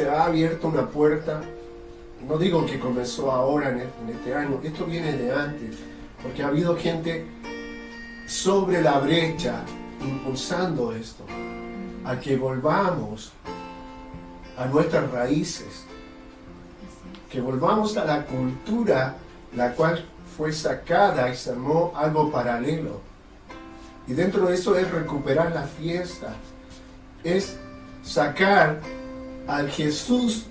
se ha abierto una puerta. No digo que comenzó ahora en este año, esto viene de antes, porque ha habido gente sobre la brecha impulsando esto, a que volvamos a nuestras raíces, que volvamos a la cultura la cual fue sacada y se armó algo paralelo. Y dentro de eso es recuperar la fiesta, es sacar al Jesús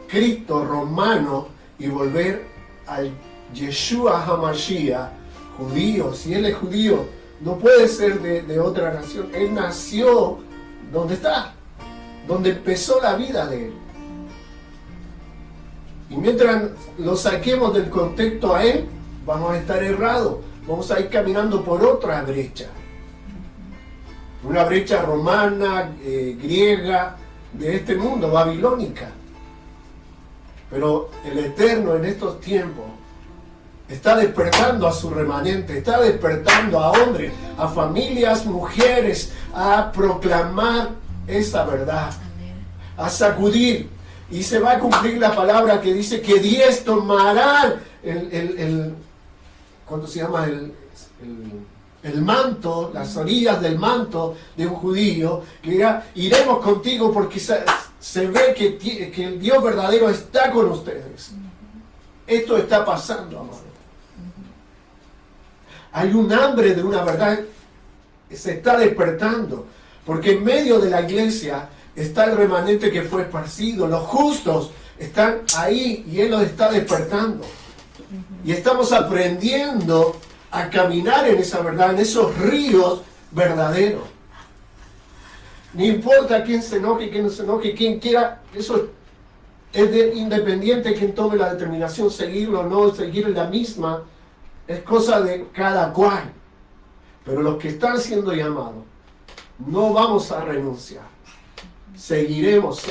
Cristo romano y volver al Yeshua HaMashiach judío. Si él es judío, no puede ser de otra nación. Él nació donde está, donde empezó la vida de él. Y mientras lo saquemos del contexto a él, vamos a estar errados. Vamos a ir caminando por otra brecha. Una brecha romana, griega, de este mundo, babilónica. Pero el Eterno en estos tiempos está despertando a su remanente, está despertando a hombres, a familias, mujeres, a proclamar esa verdad, a sacudir. Y se va a cumplir la palabra que dice que 10 tomarán ¿cuánto se llama? El manto, las orillas del manto de un judío, que dirá, iremos contigo porque se ve que el Dios verdadero está con ustedes. Esto está pasando, amado. Hay un hambre de una verdad, se está despertando, porque en medio de la iglesia está el remanente que fue esparcido, los justos están ahí y Él los está despertando. Y estamos aprendiendo a caminar en esa verdad, en esos ríos verdaderos. No importa quién se enoje, quién no se enoje, quién quiera, eso es independiente quien tome la determinación, seguirlo o no, seguir la misma, es cosa de cada cual. Pero los que están siendo llamados, no vamos a renunciar. Seguiremos,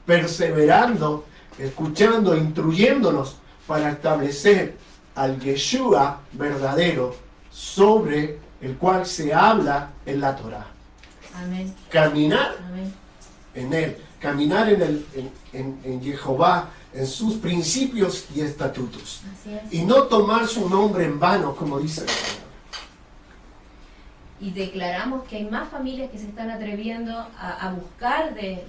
perseverando, escuchando, instruyéndonos para establecer al Yeshua verdadero sobre el cual se habla en la Torá. Amén. Caminar Amén. en Él, caminar en Jehová, en sus principios y estatutos. Así es. Y no tomar su nombre en vano, como dice la palabra. Y declaramos que hay más familias que se están atreviendo a buscar de Él,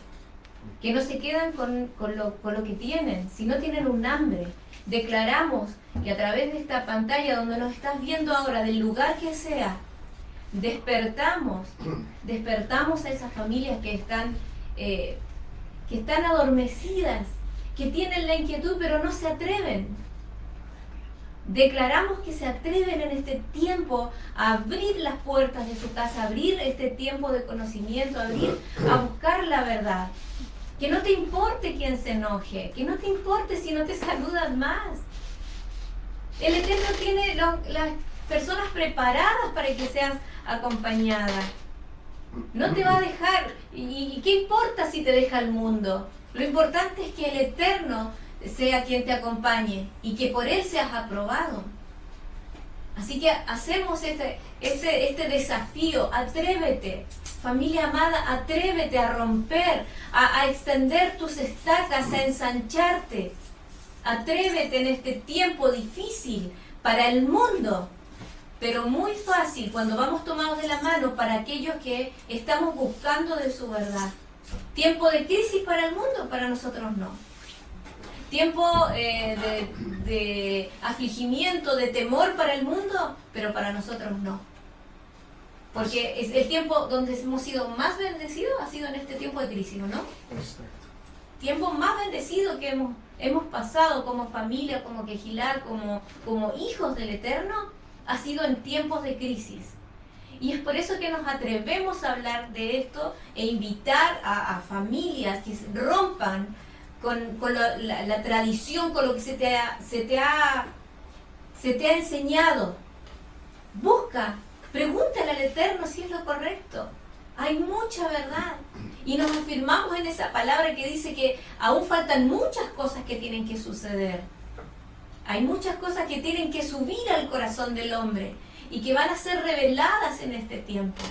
que no se quedan con lo que tienen, sino tienen un hambre. Declaramos que a través de esta pantalla donde nos estás viendo ahora, del lugar que sea, despertamos a esas familias que están adormecidas, que tienen la inquietud pero no se atreven. Declaramos que se atreven en este tiempo a abrir las puertas de su casa, a abrir este tiempo de conocimiento, a buscar la verdad. Que no te importe quién se enoje, que no te importe si no te saludan más. El Eterno tiene las personas preparadas para que seas acompañada. No te va a dejar. ¿Y qué importa si te deja el mundo? Lo importante es que el Eterno sea quien te acompañe y que por Él seas aprobado. Así que hacemos este desafío. Atrévete, familia amada, atrévete a romper, a extender tus estacas, a ensancharte. Atrévete en este tiempo difícil para el mundo, pero muy fácil cuando vamos tomados de la mano para aquellos que estamos buscando de su verdad. Tiempo de crisis para el mundo, para nosotros no. Tiempo de afligimiento, de temor para el mundo, pero para nosotros no. Porque es el tiempo donde hemos sido más bendecidos, ha sido en este tiempo de crisis, ¿no? Exacto. Tiempo más bendecido que hemos pasado como familia, como Quejilar, como hijos del Eterno, ha sido en tiempos de crisis. Y es por eso que nos atrevemos a hablar de esto e invitar a familias que rompan con la tradición, con lo que se te ha enseñado. Busca, pregúntale al Eterno si es lo correcto. Hay mucha verdad. Y nos afirmamos en esa palabra que dice que aún faltan muchas cosas que tienen que suceder. Hay muchas cosas que tienen que subir al corazón del hombre y que van a ser reveladas en este tiempo.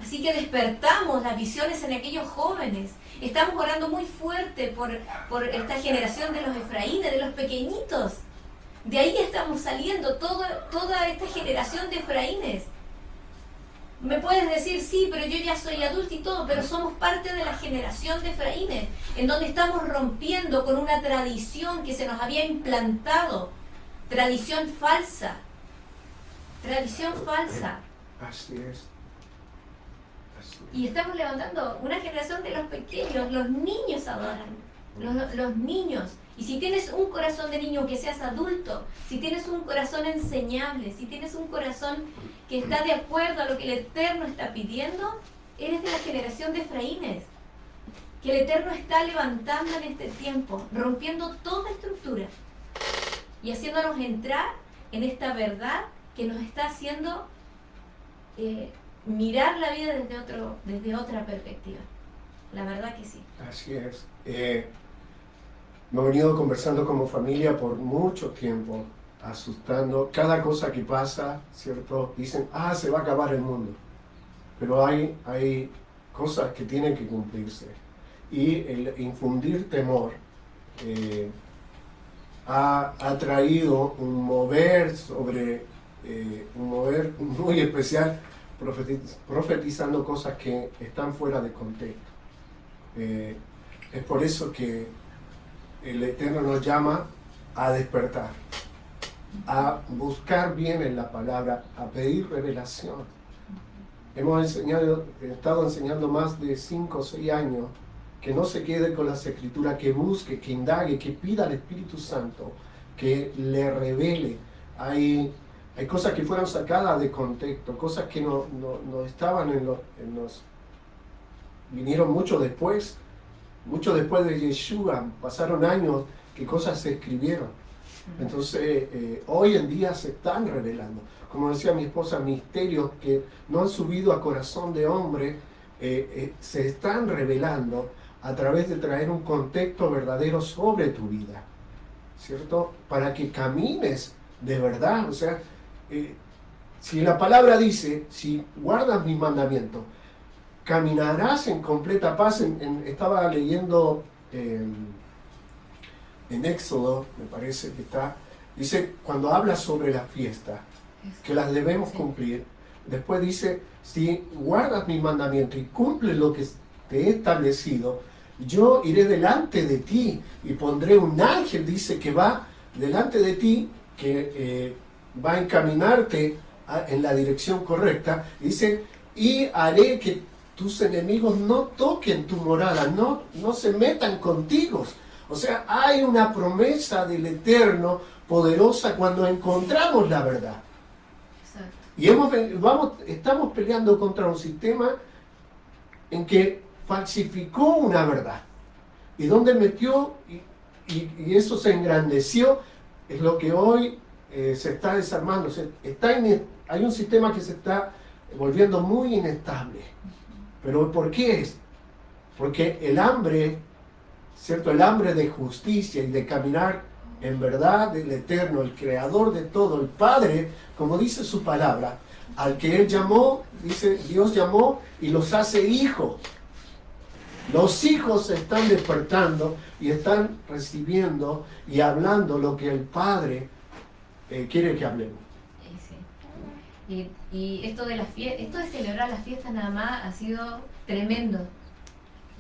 Así que despertamos las visiones en aquellos jóvenes. Estamos orando muy fuerte por esta generación de los Efraínes, de los pequeñitos. De ahí estamos saliendo toda esta generación de Efraínes. Me puedes decir, sí, pero yo ya soy adulto y todo, pero somos parte de la generación de Efraínes, en donde estamos rompiendo con una tradición que se nos había implantado, tradición falsa. Tradición falsa. Así es. Y estamos levantando una generación de los pequeños, los niños adoran, los niños. Y si tienes un corazón de niño, que seas adulto, si tienes un corazón enseñable, si tienes un corazón que está de acuerdo a lo que el Eterno está pidiendo, eres de la generación de Efraínes, que el Eterno está levantando en este tiempo, rompiendo toda estructura y haciéndonos entrar en esta verdad que nos está haciendo mirar la vida desde otra perspectiva. La verdad que sí. Así es. Hemos venido conversando como familia por mucho tiempo, asustando. Cada cosa que pasa, ¿cierto? Dicen, se va a acabar el mundo. Pero hay cosas que tienen que cumplirse. Y el infundir temor ha traído un mover un mover muy especial, profetizando cosas que están fuera de contexto. Es por eso que el Eterno nos llama a despertar, a buscar bien en la palabra, a pedir revelación. Hemos estado enseñando más de 5 o 6 años que no se quede con las escrituras, que busque, que indague, que pida al Espíritu Santo, que le revele. Hay cosas que fueron sacadas de contexto, cosas que no estaban vinieron mucho después de Yeshua, pasaron años que cosas se escribieron. Entonces, hoy en día se están revelando. Como decía mi esposa, misterios que no han subido a corazón de hombre, se están revelando a través de traer un contexto verdadero sobre tu vida, ¿cierto? Para que camines de verdad. O sea, si la palabra dice, si guardas mis mandamientos, caminarás en completa paz. Estaba leyendo en Éxodo, me parece que está, dice, cuando habla sobre la fiesta, que las debemos cumplir, después dice, si guardas mis mandamientos y cumples lo que te he establecido, yo iré delante de ti y pondré un ángel, dice, que va delante de ti, que va a encaminarte en la dirección correcta, dice, y haré que tus enemigos no toquen tu morada, no se metan contigo. O sea, hay una promesa del Eterno poderosa cuando encontramos la verdad. Exacto. Y estamos peleando contra un sistema en que falsificó una verdad. Y donde metió, y eso se engrandeció, es lo que hoy se está desarmando. Hay un sistema que se está volviendo muy inestable. ¿Pero por qué es? Porque el hambre, ¿cierto? El hambre de justicia y de caminar en verdad del Eterno, el Creador de todo, el Padre, como dice su palabra, al que Él llamó, dice, Dios llamó y los hace hijos. Los hijos se están despertando y están recibiendo y hablando lo que el Padre quiere que hablemos. Sí. Y esto de celebrar las fiestas nada más ha sido tremendo.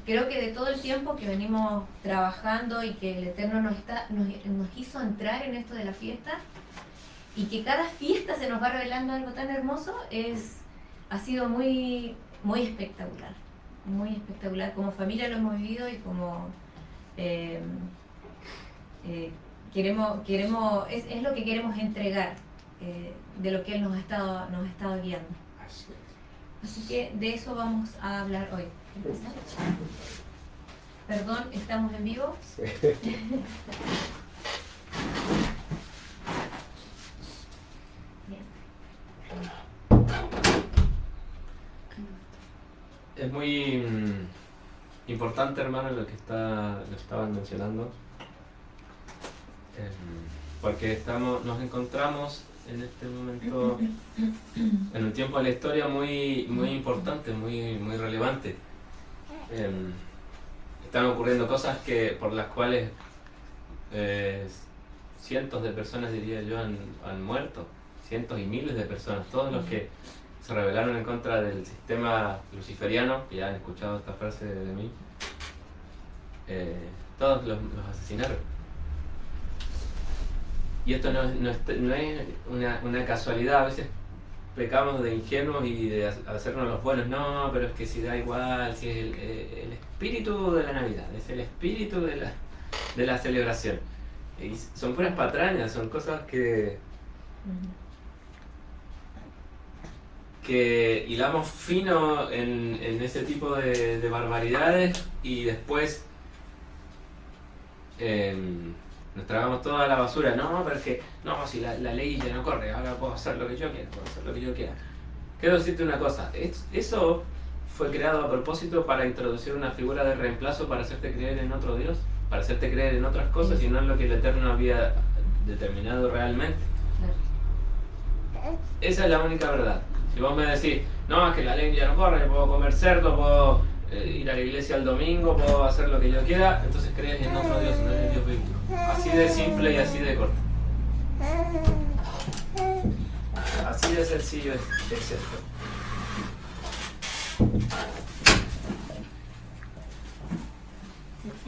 Creo que de todo el tiempo que venimos trabajando y que el Eterno nos hizo entrar en esto de la fiesta, y que cada fiesta se nos va revelando algo tan hermoso, ha sido muy, muy espectacular. Muy espectacular. Como familia lo hemos vivido y como es lo que queremos entregar de lo que Él nos ha estado guiando. Así que de eso vamos a hablar hoy. Perdón, ¿estamos en vivo? Sí. Bien. Es muy importante, hermano, lo que estaban mencionando, porque nos encontramos en este momento, en un tiempo de la historia muy, muy importante, muy, muy relevante. Están ocurriendo cosas por las cuales cientos de personas, diría yo, han muerto, cientos y miles de personas, todos los que se rebelaron en contra del sistema luciferiano, que ya han escuchado esta frase de mí, todos los asesinaron. Y esto no es una casualidad. A veces pecamos de ingenuos y de hacernos los buenos. No, pero es que si da igual, si es el espíritu de la Navidad, es el espíritu de la celebración. Y son puras patrañas, son cosas que hilamos fino en ese tipo de barbaridades y después nos tragamos toda la basura. No, pero es que no, si la ley ya no corre, ahora puedo hacer lo que yo quiera, Quiero decirte una cosa, eso fue creado a propósito para introducir una figura de reemplazo para hacerte creer en otro Dios, para hacerte creer en otras cosas y no en lo que el Eterno había determinado realmente. Esa es la única verdad. Si vos me decís, no, es que la ley ya no corre, puedo comer cerdo, puedo ir a la iglesia el domingo, puedo hacer lo que yo quiera, entonces crees en otro Dios, no en el Dios bíblico. Así de simple y así de corto. Así de sencillo es esto.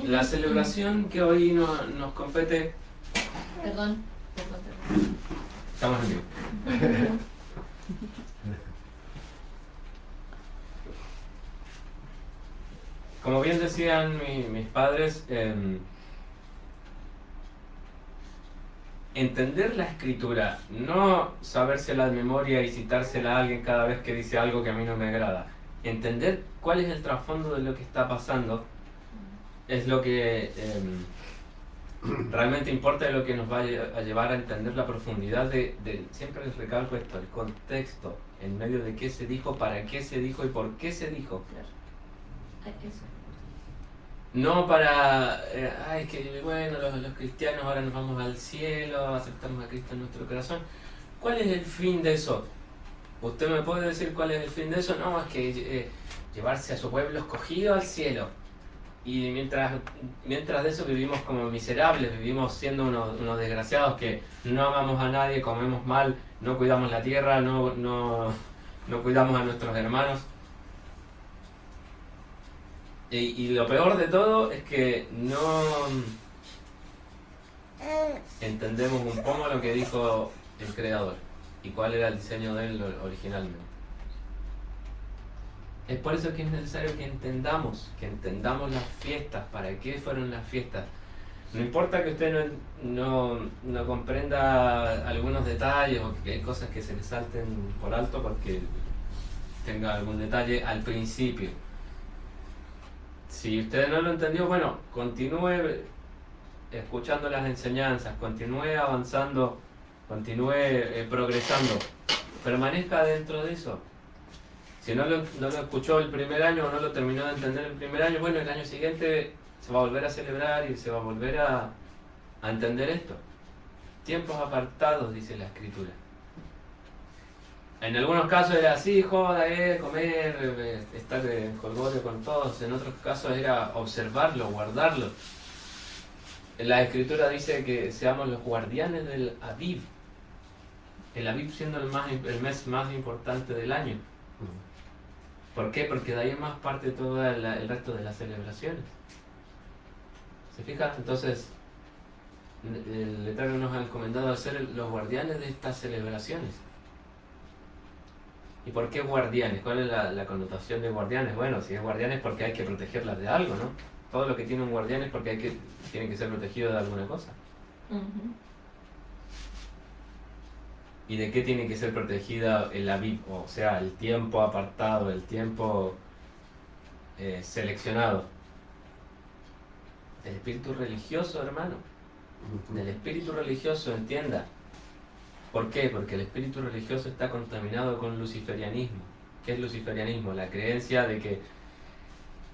La celebración que hoy nos compete... Perdón. Estamos en vivo. Como bien decían mis padres, entender la escritura, no sabérsela de memoria y citársela a alguien cada vez que dice algo que a mí no me agrada. Entender cuál es el trasfondo de lo que está pasando es lo que realmente importa y lo que nos va a llevar a entender la profundidad siempre les recalco esto, el contexto, en medio de qué se dijo, para qué se dijo y por qué se dijo. Eso. No para, que bueno, los cristianos ahora nos vamos al cielo, aceptamos a Cristo en nuestro corazón. ¿Cuál es el fin de eso? ¿Usted me puede decir cuál es el fin de eso? No, es que llevarse a su pueblo escogido al cielo. Y mientras de eso vivimos como miserables, vivimos siendo unos desgraciados que no amamos a nadie, comemos mal, no cuidamos la tierra, no cuidamos a nuestros hermanos. Y lo peor de todo es que no entendemos un poco lo que dijo el Creador y cuál era el diseño de él originalmente. Es por eso que es necesario que entendamos las fiestas, para qué fueron las fiestas. No importa que usted no comprenda algunos detalles o que hay cosas que se le salten por alto porque tenga algún detalle al principio. Si usted no lo entendió, bueno, continúe escuchando las enseñanzas, continúe avanzando, continúe progresando, permanezca dentro de eso. Si no lo escuchó el primer año o no lo terminó de entender el primer año, bueno, el año siguiente se va a volver a celebrar y se va a volver a entender esto. Tiempos apartados, dice la Escritura. En algunos casos era así, joda, comer, estar en jolgorio con todos. En otros casos era observarlo, guardarlo. La Escritura dice que seamos los guardianes del Aviv. El Aviv siendo el mes más importante del año. ¿Por qué? Porque de ahí en más parte todo el resto de las celebraciones. ¿Se fija? Entonces, el Eterno nos ha encomendado a ser los guardianes de estas celebraciones. ¿Y por qué guardianes? ¿Cuál es la connotación de guardianes? Bueno, si es guardianes porque hay que protegerlas de algo, ¿no? Todo lo que tiene un guardián es porque tienen que ser protegidos de alguna cosa. ¿Y de qué tiene que ser protegida el Aviv? O sea, el tiempo apartado, el tiempo seleccionado. Del espíritu religioso, hermano. Del espíritu religioso, entienda. ¿Por qué? Porque el espíritu religioso está contaminado con luciferianismo. ¿Qué es luciferianismo? La creencia de que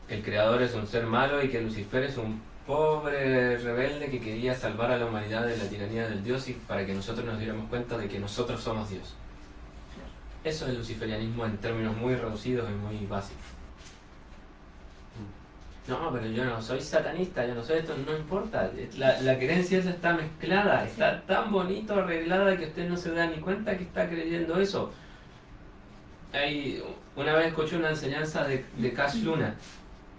el Creador es un ser malo y que Lucifer es un pobre rebelde que quería salvar a la humanidad de la tiranía del Dios y para que nosotros nos diéramos cuenta de que nosotros somos Dios. Eso es el luciferianismo en términos muy reducidos y muy básicos. No, pero yo no soy satanista, yo no soy esto, no importa. La creencia esa está mezclada, está tan bonito arreglada que usted no se da ni cuenta que está creyendo eso. Una vez escuché una enseñanza de Cash Luna.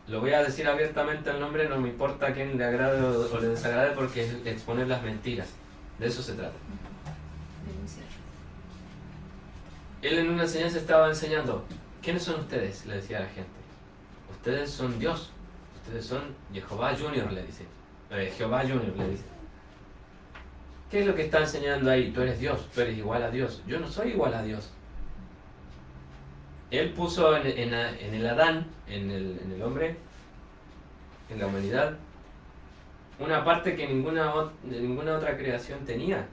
Lo voy a decir abiertamente el nombre, no me importa a quién le agrade o le desagrade porque es exponer las mentiras. De eso se trata. Él en una enseñanza estaba enseñando, ¿quiénes son ustedes? Le decía a la gente. Ustedes son Dios. Ustedes son Jehová Junior, le dice. Jehová Junior, le dice. ¿Qué es lo que está enseñando ahí? Tú eres Dios, tú eres igual a Dios. Yo no soy igual a Dios. Él puso en el Adán, en el hombre, en la humanidad, una parte que ninguna otra creación tenía.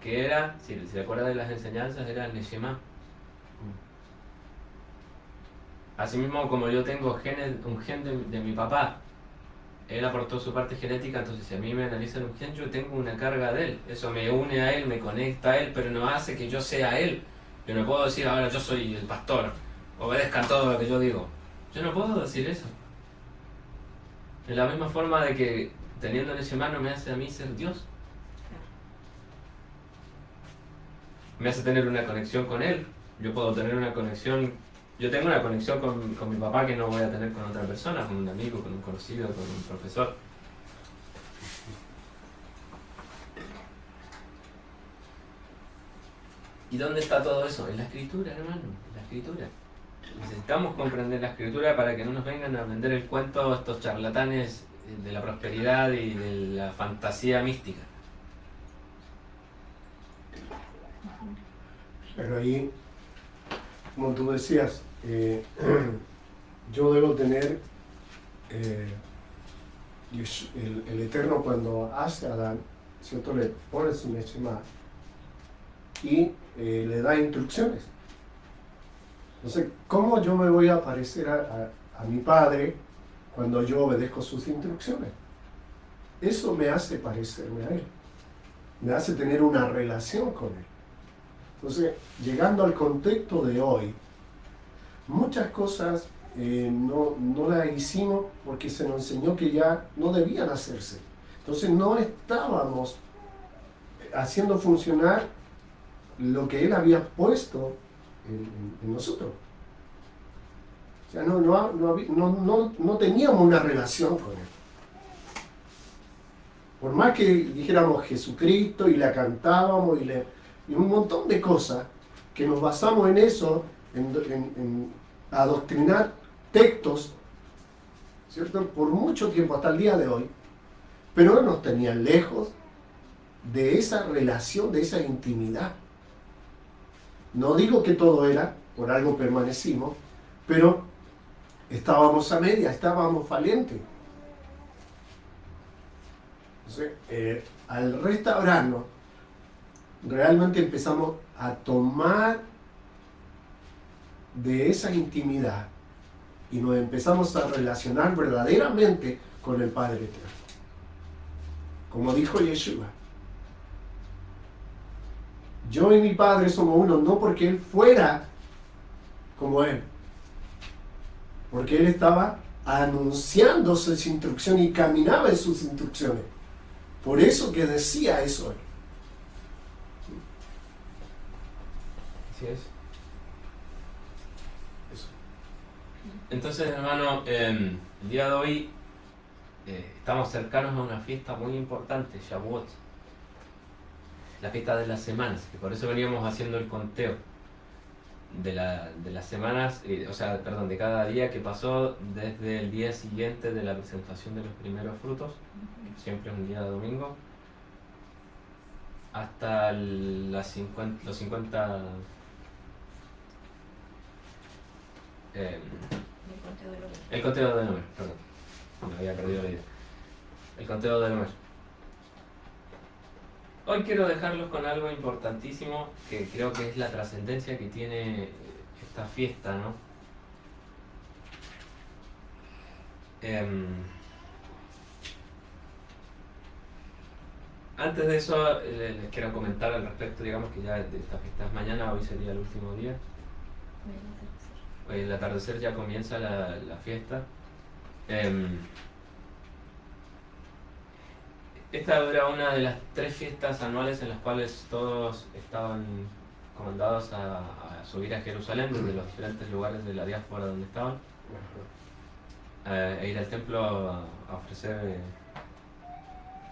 Que era, si se acuerda de las enseñanzas, era el Neshama. Asimismo, como yo tengo un gen de mi papá, él aportó su parte genética, entonces si a mí me analizan un gen, yo tengo una carga de él. Eso me une a él, me conecta a él, pero no hace que yo sea él. Yo no puedo decir, ahora yo soy el pastor, obedezcan todo lo que yo digo. Yo no puedo decir eso. De la misma forma de que teniendo en ese mano me hace a mí ser Dios. Me hace tener una conexión con él. Yo puedo tener una conexión. Yo tengo una conexión con mi papá que no voy a tener con otra persona, con un amigo, con un conocido, con un profesor. ¿Y dónde está todo eso? En la escritura, hermano, en la escritura. Necesitamos comprender la escritura para que no nos vengan a vender el cuento estos charlatanes de la prosperidad y de la fantasía mística. Pero ahí, como tú decías, yo debo tener el Eterno cuando hace a Adán, ¿cierto? Le pone su Neshama y le da instrucciones. Entonces, ¿cómo yo me voy a parecer a mi padre cuando yo obedezco sus instrucciones? Eso me hace parecerme a él, me hace tener una relación con él. Entonces, llegando al contexto de hoy, muchas cosas no las hicimos porque se nos enseñó que ya no debían hacerse. Entonces, no estábamos haciendo funcionar lo que Él había puesto en nosotros. O sea, no teníamos una relación con Él. Por más que dijéramos Jesucristo y la cantábamos y un montón de cosas que nos basamos en eso, en adoctrinar textos, ¿cierto? Por mucho tiempo, hasta el día de hoy, pero no nos tenían lejos de esa relación, de esa intimidad. No digo que todo era, por algo permanecimos, pero estábamos a media, estábamos falientes. Entonces, al restaurarnos, realmente empezamos a tomar de esa intimidad y nos empezamos a relacionar verdaderamente con el Padre Eterno. Como dijo Yeshua, yo y mi Padre somos uno, no porque Él fuera como Él, porque Él estaba anunciando sus instrucciones y caminaba en sus instrucciones. Por eso que decía eso Él. Así es. Eso. Entonces, hermano, el día de hoy estamos cercanos a una fiesta muy importante, Shavuot, la fiesta de las semanas, que por eso veníamos haciendo el conteo de las semanas, de cada día que pasó desde el día siguiente de la presentación de los primeros frutos, que siempre es un día de domingo, hasta los 50 el conteo del número, perdón, me había perdido la idea. El conteo del número. Hoy quiero dejarlos con algo importantísimo que creo que es la trascendencia que tiene esta fiesta, ¿no? Antes de eso, les quiero comentar al respecto, digamos que ya de esta fiesta es mañana, hoy sería el último día. Hoy el atardecer ya comienza la fiesta. Esta era una de las 3 fiestas anuales en las cuales todos estaban comandados a subir a Jerusalén desde los diferentes lugares de la diáspora donde estaban, e ir al templo a ofrecer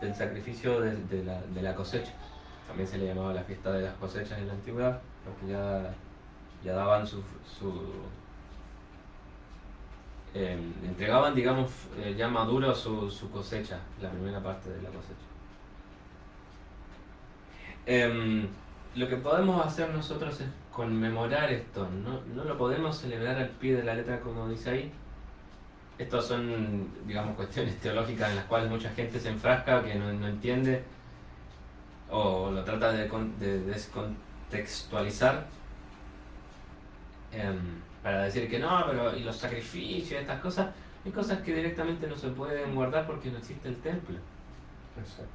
el sacrificio de la cosecha. También se le llamaba la fiesta de las cosechas en la antigüedad, porque ya daban entregaban, digamos, ya maduro su cosecha, la primera parte de la cosecha. Lo que podemos hacer nosotros es conmemorar esto, no lo podemos celebrar al pie de la letra como dice ahí. Estas son, digamos, cuestiones teológicas en las cuales mucha gente se enfrasca, que no entiende o lo trata de descontextualizar, para decir que no, pero y los sacrificios, estas cosas, hay cosas que directamente no se pueden guardar porque no existe el templo. Exacto.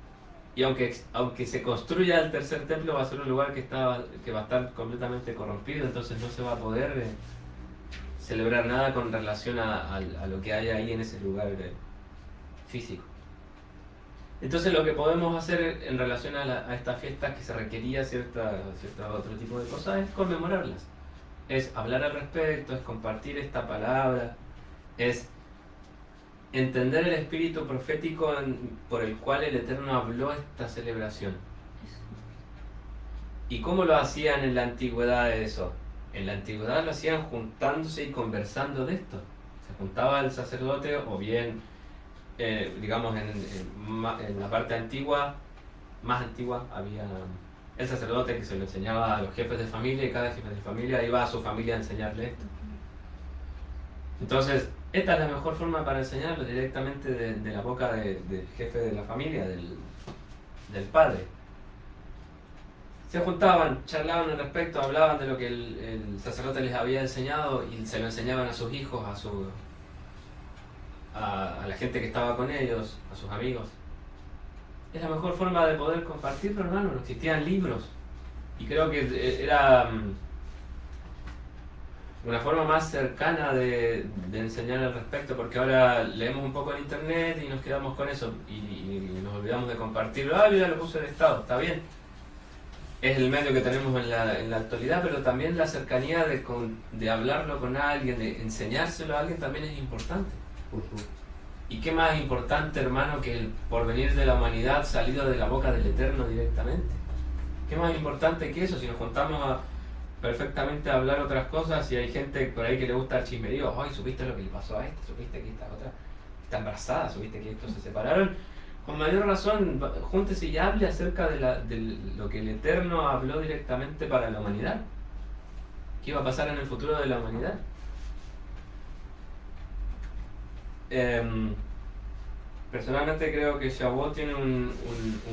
Y aunque se construya el tercer templo, va a ser un lugar que va a estar completamente corrompido, entonces no se va a poder celebrar nada con relación a lo que hay ahí en ese lugar físico. Entonces lo que podemos hacer en relación a esta fiesta, que se requería cierta otro tipo de cosas, es conmemorarlas. Es hablar al respecto, es compartir esta palabra, es entender el espíritu profético por el cual el Eterno habló esta celebración. ¿Y cómo lo hacían en la antigüedad eso? En la antigüedad lo hacían juntándose y conversando de esto. Se juntaba el sacerdote, o bien, digamos, en la parte antigua, más antigua, había el sacerdote que se lo enseñaba a los jefes de familia, y cada jefe de familia iba a su familia a enseñarle esto. Entonces, esta es la mejor forma para enseñarlo, directamente de la boca del jefe de la familia, del padre. Se juntaban, charlaban al respecto, hablaban de lo que el sacerdote les había enseñado y se lo enseñaban a sus hijos, a la gente que estaba con ellos, a sus amigos. Es la mejor forma de poder compartirlo, hermano. No existían libros. Y creo que era una forma más cercana de enseñar al respecto, porque ahora leemos un poco en internet y nos quedamos con eso y nos olvidamos de compartirlo. Ah, mira, lo puse en estado, está bien. Es el medio que tenemos en la actualidad, pero también la cercanía de hablarlo con alguien, de enseñárselo a alguien también es importante. ¿Y qué más importante, hermano, que el porvenir de la humanidad salido de la boca del Eterno directamente? ¿Qué más importante que eso? Si nos juntamos perfectamente a hablar otras cosas y hay gente por ahí que le gusta el chismerío, ay, ¿supiste lo que le pasó a esta? ¿Supiste que esta otra está embarazada? ¿Supiste que estos se separaron? Con mayor razón, júntese y hable acerca de lo que el Eterno habló directamente para la humanidad. ¿Qué iba a pasar en el futuro de la humanidad? Personalmente creo que Shavuot tiene un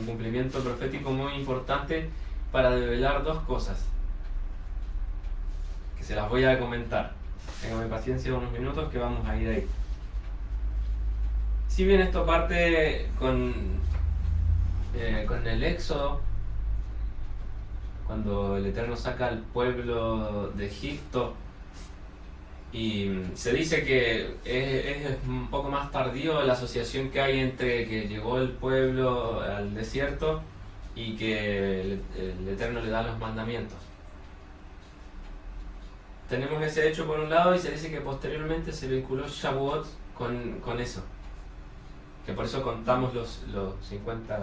cumplimiento profético muy importante para develar 2 cosas, que se las voy a comentar. Téngame paciencia unos minutos que vamos a ir ahí. Si bien esto parte con el Éxodo, cuando el Eterno saca al pueblo de Egipto, y se dice que es un poco más tardío la asociación que hay entre que llegó el pueblo al desierto y que el Eterno le da los mandamientos. Tenemos ese hecho por un lado, y se dice que posteriormente se vinculó Shavuot con eso. Que por eso contamos los 50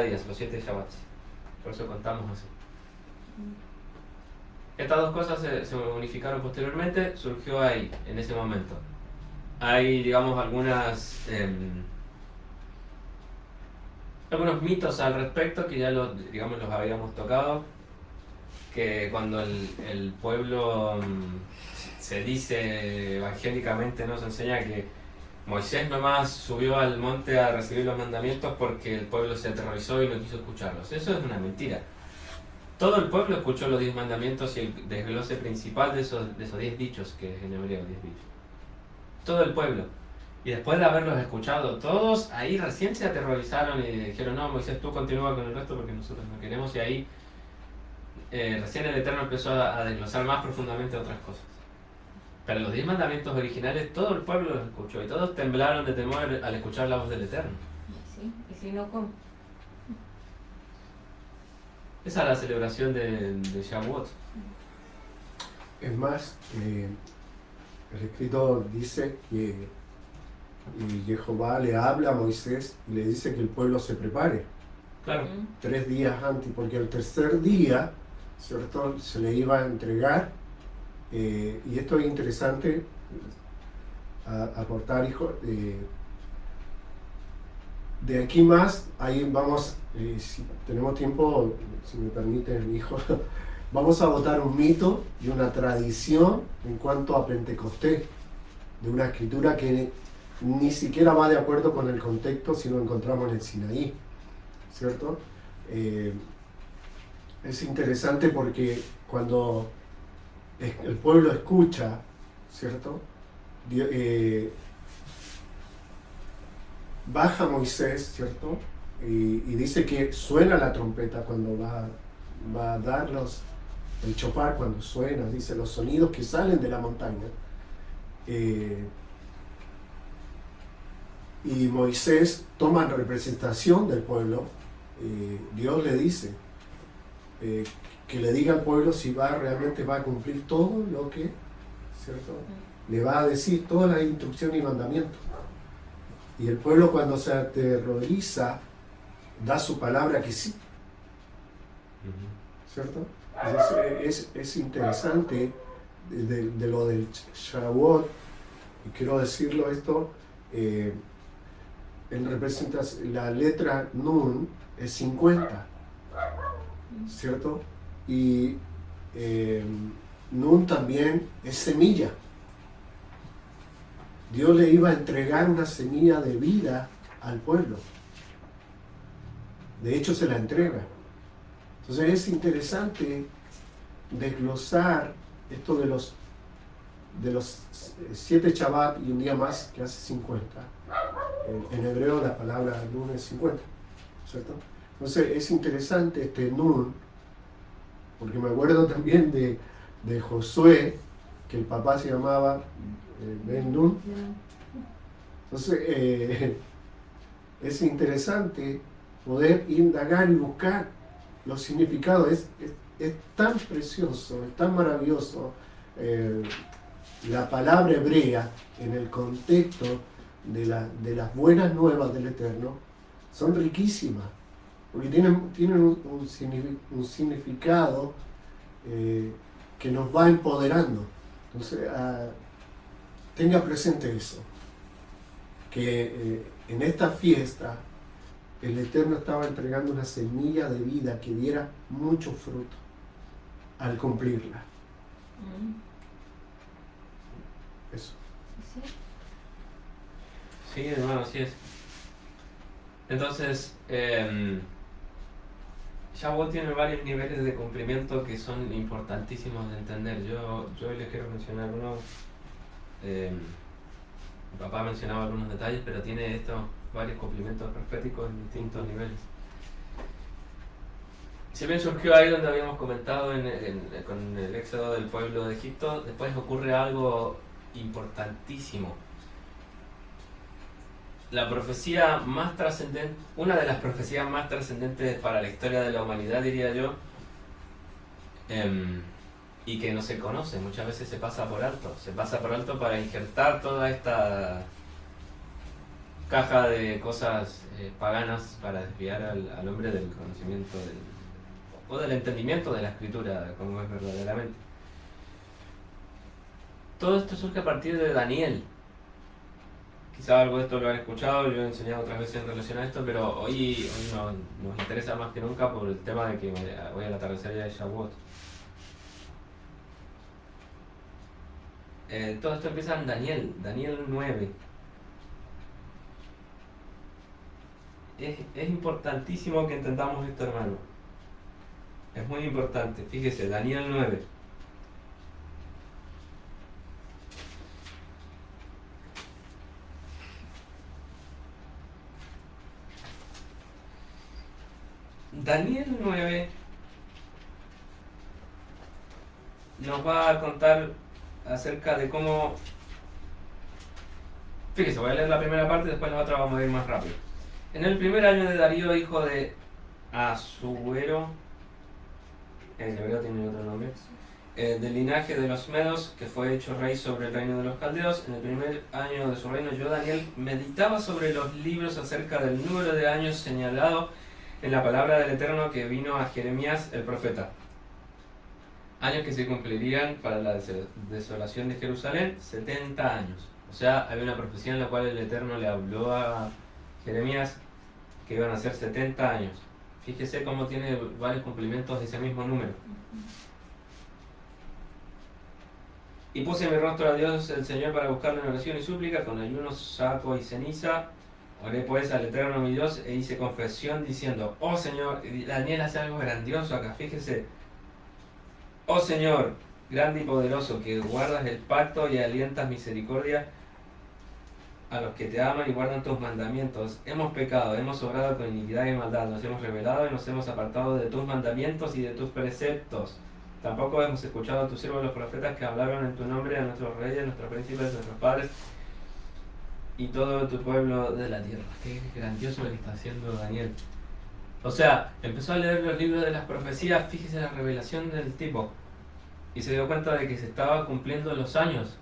días, los 7 Shabbats. Por eso contamos así. Estas 2 cosas se unificaron posteriormente, surgió ahí, en ese momento. Hay, digamos, algunos mitos al respecto que ya los habíamos tocado, que cuando el pueblo se dice evangélicamente, ¿no? Se enseña que Moisés nomás subió al monte a recibir los mandamientos porque el pueblo se aterrorizó y no quiso escucharlos. Eso es una mentira. Todo el pueblo escuchó los 10 mandamientos y el desglose principal de esos 10 dichos, que es en hebreo 10 dichos. Todo el pueblo. Y después de haberlos escuchado todos, ahí recién se aterrorizaron y dijeron, no, Moisés, tú continúa con el resto porque nosotros no queremos. Y ahí recién el Eterno empezó a desglosar más profundamente otras cosas. Pero los 10 mandamientos originales, todo el pueblo los escuchó y todos temblaron de temor al escuchar la voz del Eterno. Sí, y si no, ¿cómo? Esa es la celebración de Shavuot. Es más, el escritor dice que Jehová le habla a Moisés y le dice que el pueblo se prepare Claro. 3 días antes, porque el tercer día, ¿cierto?, se le iba a entregar, y esto es interesante aportar, hijo, de aquí más, ahí vamos, si tenemos tiempo, si me permiten, hijo, vamos a botar un mito y una tradición en cuanto a Pentecostés, de una escritura que ni siquiera va de acuerdo con el contexto si lo encontramos en el Sinaí, ¿cierto? Es interesante porque cuando el pueblo escucha, ¿cierto?, baja Moisés, ¿cierto?, y dice que suena la trompeta cuando va a dar el chofar, cuando suena, dice los sonidos que salen de la montaña. Y Moisés toma representación del pueblo. Dios le dice que le diga al pueblo si realmente va a cumplir todo lo que, ¿cierto?, le va a decir todas las instrucciones y mandamientos. Y el pueblo, cuando se aterroriza, da su palabra que sí, ¿cierto? Es interesante de lo del Shavuot, y quiero decirlo esto, en representación, la letra Nun es 50, ¿cierto? Y Nun también es semilla. Dios le iba a entregar una semilla de vida al pueblo. De hecho, se la entrega. Entonces es interesante desglosar esto de los 7 Shabbat y un día más, que hace 50. En hebreo la palabra Nun es 50, ¿cierto? Entonces es interesante este Nun, porque me acuerdo también de Josué, que el papá se llamaba Ben Nun. Entonces es interesante poder indagar y buscar los significados. Es tan precioso, es tan maravilloso la palabra hebrea en el contexto de las buenas nuevas del Eterno. Son riquísimas, porque tienen un significado que nos va empoderando. Entonces, tenga presente eso, que en esta fiesta el Eterno estaba entregando una semilla de vida que diera mucho fruto al cumplirla. Eso. Sí, hermano, así es. Entonces, Shavuot tiene varios niveles de cumplimiento que son importantísimos de entender. Yo hoy les quiero mencionar uno. Mi papá mencionaba algunos detalles, pero tiene estos varios cumplimientos proféticos en distintos niveles. Si bien surgió ahí donde habíamos comentado con el éxodo del pueblo de Egipto, después ocurre algo importantísimo. La profecía más trascendente, una de las profecías más trascendentes para la historia de la humanidad, diría yo, y que no se conoce, muchas veces se pasa por alto para injertar toda esta caja de cosas paganas para desviar al hombre del conocimiento o del entendimiento de la escritura, como es verdaderamente. Todo esto surge a partir de Daniel. Quizá algo de esto lo han escuchado, yo he enseñado otras veces en relación a esto, pero hoy nos interesa más que nunca por el tema de que hoy al atardecer ya es Shavuot. Todo esto empieza en Daniel 9. Es importantísimo que entendamos esto, hermano. Es muy importante. Fíjese, Daniel 9. Daniel 9 nos va a contar acerca de cómo... Fíjese, voy a leer la primera parte y después la otra vamos a ir más rápido. En el primer año de Darío, hijo de Asuero, en hebreo tiene otro nombre, del linaje de los Medos, que fue hecho rey sobre el reino de los Caldeos, en el primer año de su reino, yo, Daniel, meditaba sobre los libros acerca del número de años señalado en la palabra del Eterno que vino a Jeremías el profeta. Años que se cumplirían para la desolación de Jerusalén, 70 años. O sea, había una profecía en la cual el Eterno le habló a Jeremías que iban a ser 70 años. Fíjese cómo tiene varios cumplimientos de ese mismo número. Y puse mi rostro a Dios el Señor para buscarle en oración y súplica, con ayuno, saco y ceniza. Oré pues al Eterno mi Dios e hice confesión diciendo: oh Señor, Daniel hace algo grandioso acá, fíjese. Oh Señor, grande y poderoso, que guardas el pacto y alientas misericordia a los que te aman y guardan tus mandamientos. Hemos pecado, hemos obrado con iniquidad y maldad, nos hemos rebelado y nos hemos apartado de tus mandamientos y de tus preceptos. Tampoco hemos escuchado a tus siervos los profetas que hablaron en tu nombre a nuestros reyes, a nuestros príncipes, a nuestros padres y todo tu pueblo de la tierra. Qué grandioso lo que está haciendo Daniel. O sea, empezó a leer los libros de las profecías, fíjese la revelación del tipo, y se dio cuenta de que se estaba cumpliendo los años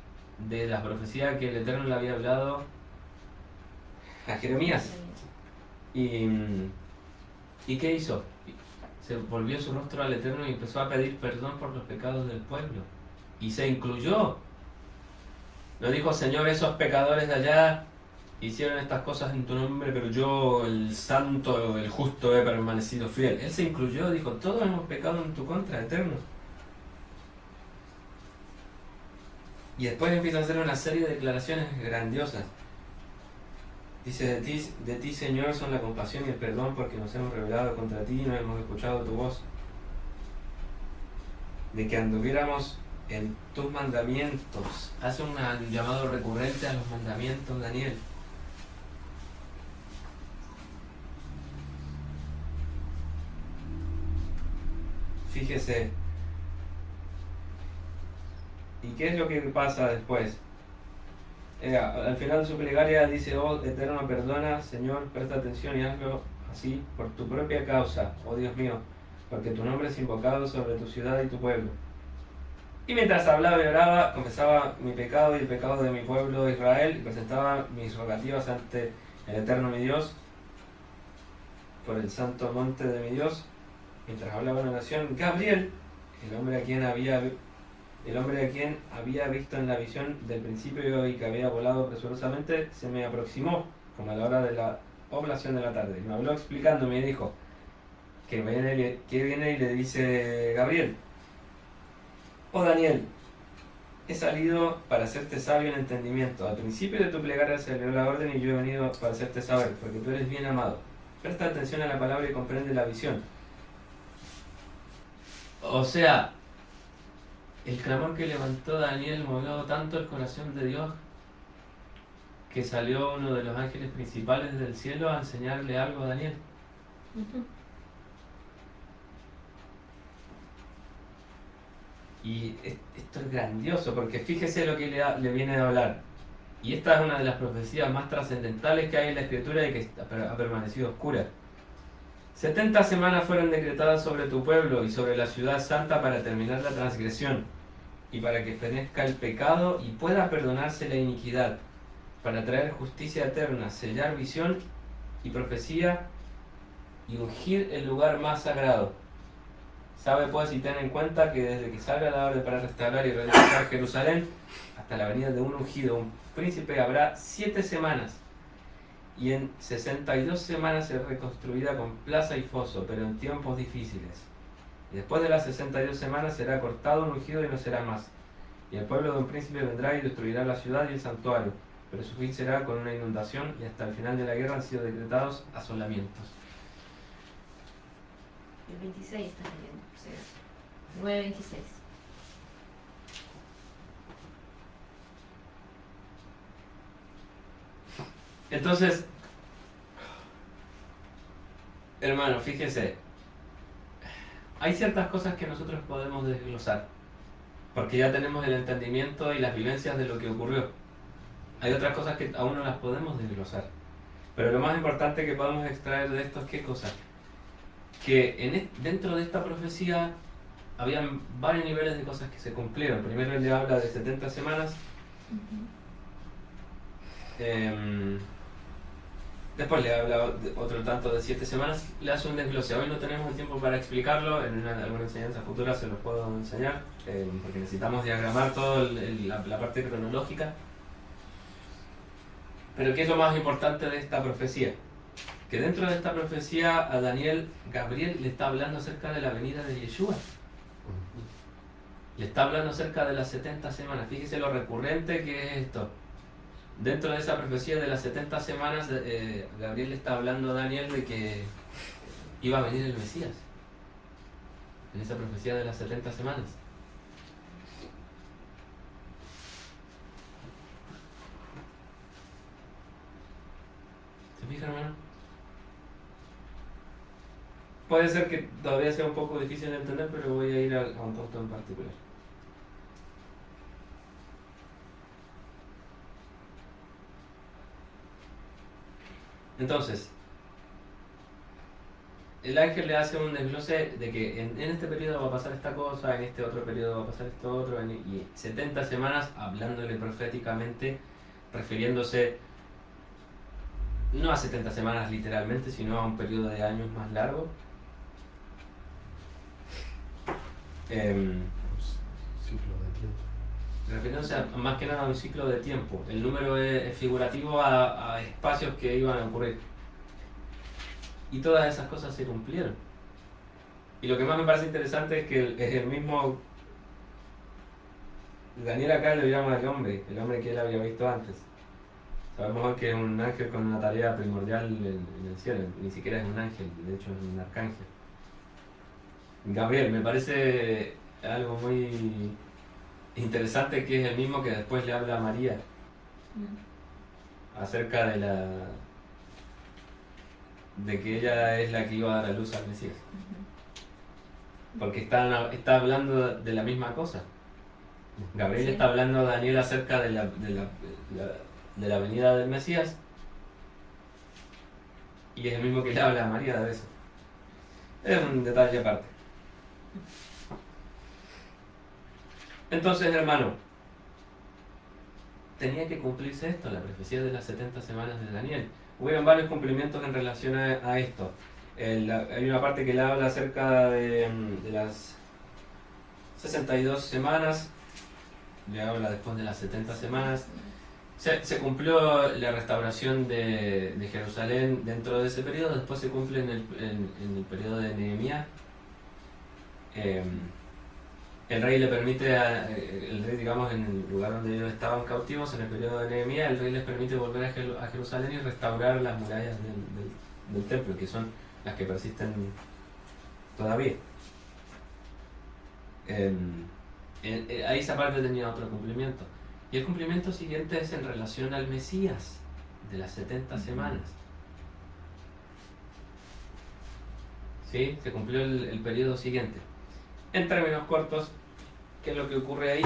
de la profecía que el Eterno le había hablado a Jeremías. ¿Y qué hizo? Se volvió su rostro al Eterno y empezó a pedir perdón por los pecados del pueblo. Y se incluyó. No dijo: Señor, esos pecadores de allá hicieron estas cosas en tu nombre, pero yo, el santo, el justo, he permanecido fiel. Él se incluyó, dijo: todos hemos pecado en tu contra, Eterno. Y después empieza a hacer una serie de declaraciones grandiosas. Dice: de ti, Señor, son la compasión y el perdón, porque nos hemos rebelado contra ti y no hemos escuchado tu voz. De que anduviéramos en tus mandamientos. Hace un llamado recurrente a los mandamientos, Daniel. Fíjese. ¿Y qué es lo que pasa después? Al final de su plegaria dice: oh Eterno, perdona, Señor, presta atención y hazlo así por tu propia causa, oh Dios mío, porque tu nombre es invocado sobre tu ciudad y tu pueblo. Y mientras hablaba y oraba, confesaba mi pecado y el pecado de mi pueblo Israel, y presentaba mis rogativas ante el Eterno mi Dios, por el santo monte de mi Dios. Mientras hablaba en oración, Gabriel, el hombre a quien había visto en la visión del principio y que había volado presurosamente, se me aproximó, como a la hora de la oblación de la tarde. Y me habló explicándome y dijo: que viene y le dice Gabriel: oh Daniel, he salido para hacerte sabio en entendimiento. Al principio de tu plegaria se dio la orden y yo he venido para hacerte saber, porque tú eres bien amado. Presta atención a la palabra y comprende la visión. O sea, el clamor que levantó Daniel movió tanto el corazón de Dios que salió uno de los ángeles principales del cielo a enseñarle algo a Daniel. Y esto es grandioso, porque fíjese lo que le viene a hablar. Y esta es una de las profecías más trascendentales que hay en la Escritura y que ha permanecido oscura. 70 semanas fueron decretadas sobre tu pueblo y sobre la ciudad santa para terminar la transgresión y para que fenezca el pecado y pueda perdonarse la iniquidad, para traer justicia eterna, sellar visión y profecía y ungir el lugar más sagrado. Sabe pues y ten en cuenta que desde que salga la orden para restaurar y reedificar Jerusalén hasta la venida de un ungido, un príncipe, habrá 7 semanas. Y en 62 semanas será reconstruida con plaza y foso, pero en tiempos difíciles. Y después de las 62 semanas será cortado un ungido y no será más. Y el pueblo de un príncipe vendrá y destruirá la ciudad y el santuario, pero su fin será con una inundación, y hasta el final de la guerra han sido decretados asolamientos. El 26 está leyendo, o sea, 9:26. Entonces, hermano, fíjese, hay ciertas cosas que nosotros podemos desglosar, porque ya tenemos el entendimiento y las vivencias de lo que ocurrió. Hay otras cosas que aún no las podemos desglosar. Pero lo más importante que podemos extraer de esto es qué cosa. Que dentro de esta profecía habían varios niveles de cosas que se cumplieron. Primero él le habla de 70 semanas. Después le habla otro tanto de 7 semanas, le hace un desglose. Hoy no tenemos el tiempo para explicarlo, en alguna enseñanza futura se los puedo enseñar, porque necesitamos diagramar toda la parte cronológica. Pero ¿qué es lo más importante de esta profecía? Que dentro de esta profecía a Daniel, Gabriel le está hablando acerca de la venida de Yeshua. Le está hablando acerca de las 70 semanas. Fíjese lo recurrente que es esto. Dentro de esa profecía de las 70 semanas, Gabriel le está hablando a Daniel de que iba a venir el Mesías. En esa profecía de las 70 semanas. ¿Se fija, hermano? Puede ser que todavía sea un poco difícil de entender, pero voy a ir a un punto en particular. Entonces, el ángel le hace un desglose de que en este periodo va a pasar esta cosa, en este otro periodo va a pasar esto otro, y 70 semanas hablándole proféticamente, refiriéndose no a 70 semanas literalmente, sino a un periodo de años más largo. Ciclo de tiempo. Refiriéndose más que nada a un ciclo de tiempo. El número es figurativo a espacios que iban a ocurrir. Y todas esas cosas se cumplieron. Y lo que más me parece interesante es que es el mismo... Daniel acá lo llama el hombre que él había visto antes. Sabemos que es un ángel con una tarea primordial en el cielo, ni siquiera es un ángel, de hecho es un arcángel. Gabriel, me parece algo muy interesante que es el mismo que después le habla a María acerca de que ella es la que iba a dar a luz al Mesías. Porque está hablando de la misma cosa. Gabriel está hablando a Daniel acerca de la venida del Mesías, y es el mismo que le habla a María de eso. Es un detalle aparte. Entonces, hermano, tenía que cumplirse esto, la profecía de las 70 semanas de Daniel. Hubieron varios cumplimientos en relación a esto. Hay una parte que le habla acerca de las 62 semanas, le habla después de las 70 semanas. Se cumplió la restauración de Jerusalén dentro de ese periodo, después se cumple en el periodo de Nehemías. El rey le permite, el rey, digamos, en el lugar donde ellos estaban cautivos, en el periodo de Nehemías, el rey les permite volver a Jerusalén y restaurar las murallas del templo, que son las que persisten todavía. Ahí esa parte tenía otro cumplimiento. Y el cumplimiento siguiente es en relación al Mesías, de las 70 semanas. ¿Sí? Se cumplió el periodo siguiente. En términos cortos, ¿qué es lo que ocurre ahí?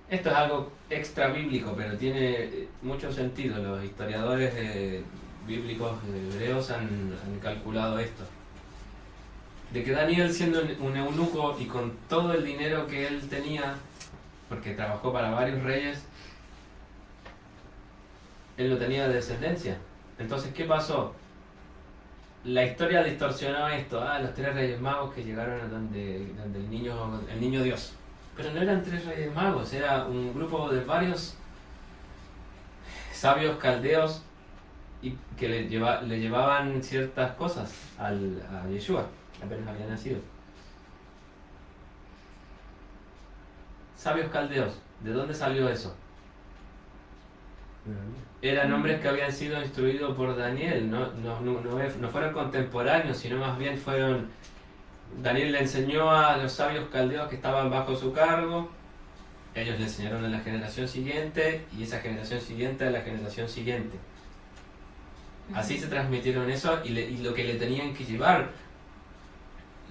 Esto es algo extra bíblico, pero tiene mucho sentido. Los historiadores bíblicos hebreos han calculado esto. De que Daniel, siendo un eunuco y con todo el dinero que él tenía, porque trabajó para varios reyes, él no tenía descendencia. Entonces, ¿qué pasó? La historia distorsionó esto. Los 3 reyes magos que llegaron a donde el niño Dios. Pero no eran 3 reyes magos, era un grupo de varios sabios caldeos y que le llevaban ciertas cosas a Yeshua. Apenas había nacido. Sabios caldeos, ¿de dónde salió eso? Eran hombres que habían sido instruidos por Daniel, no fueron contemporáneos, sino más bien fueron... Daniel le enseñó a los sabios caldeos que estaban bajo su cargo, ellos le enseñaron a la generación siguiente, y esa generación siguiente a la generación siguiente. Así se transmitieron eso y lo que le tenían que llevar.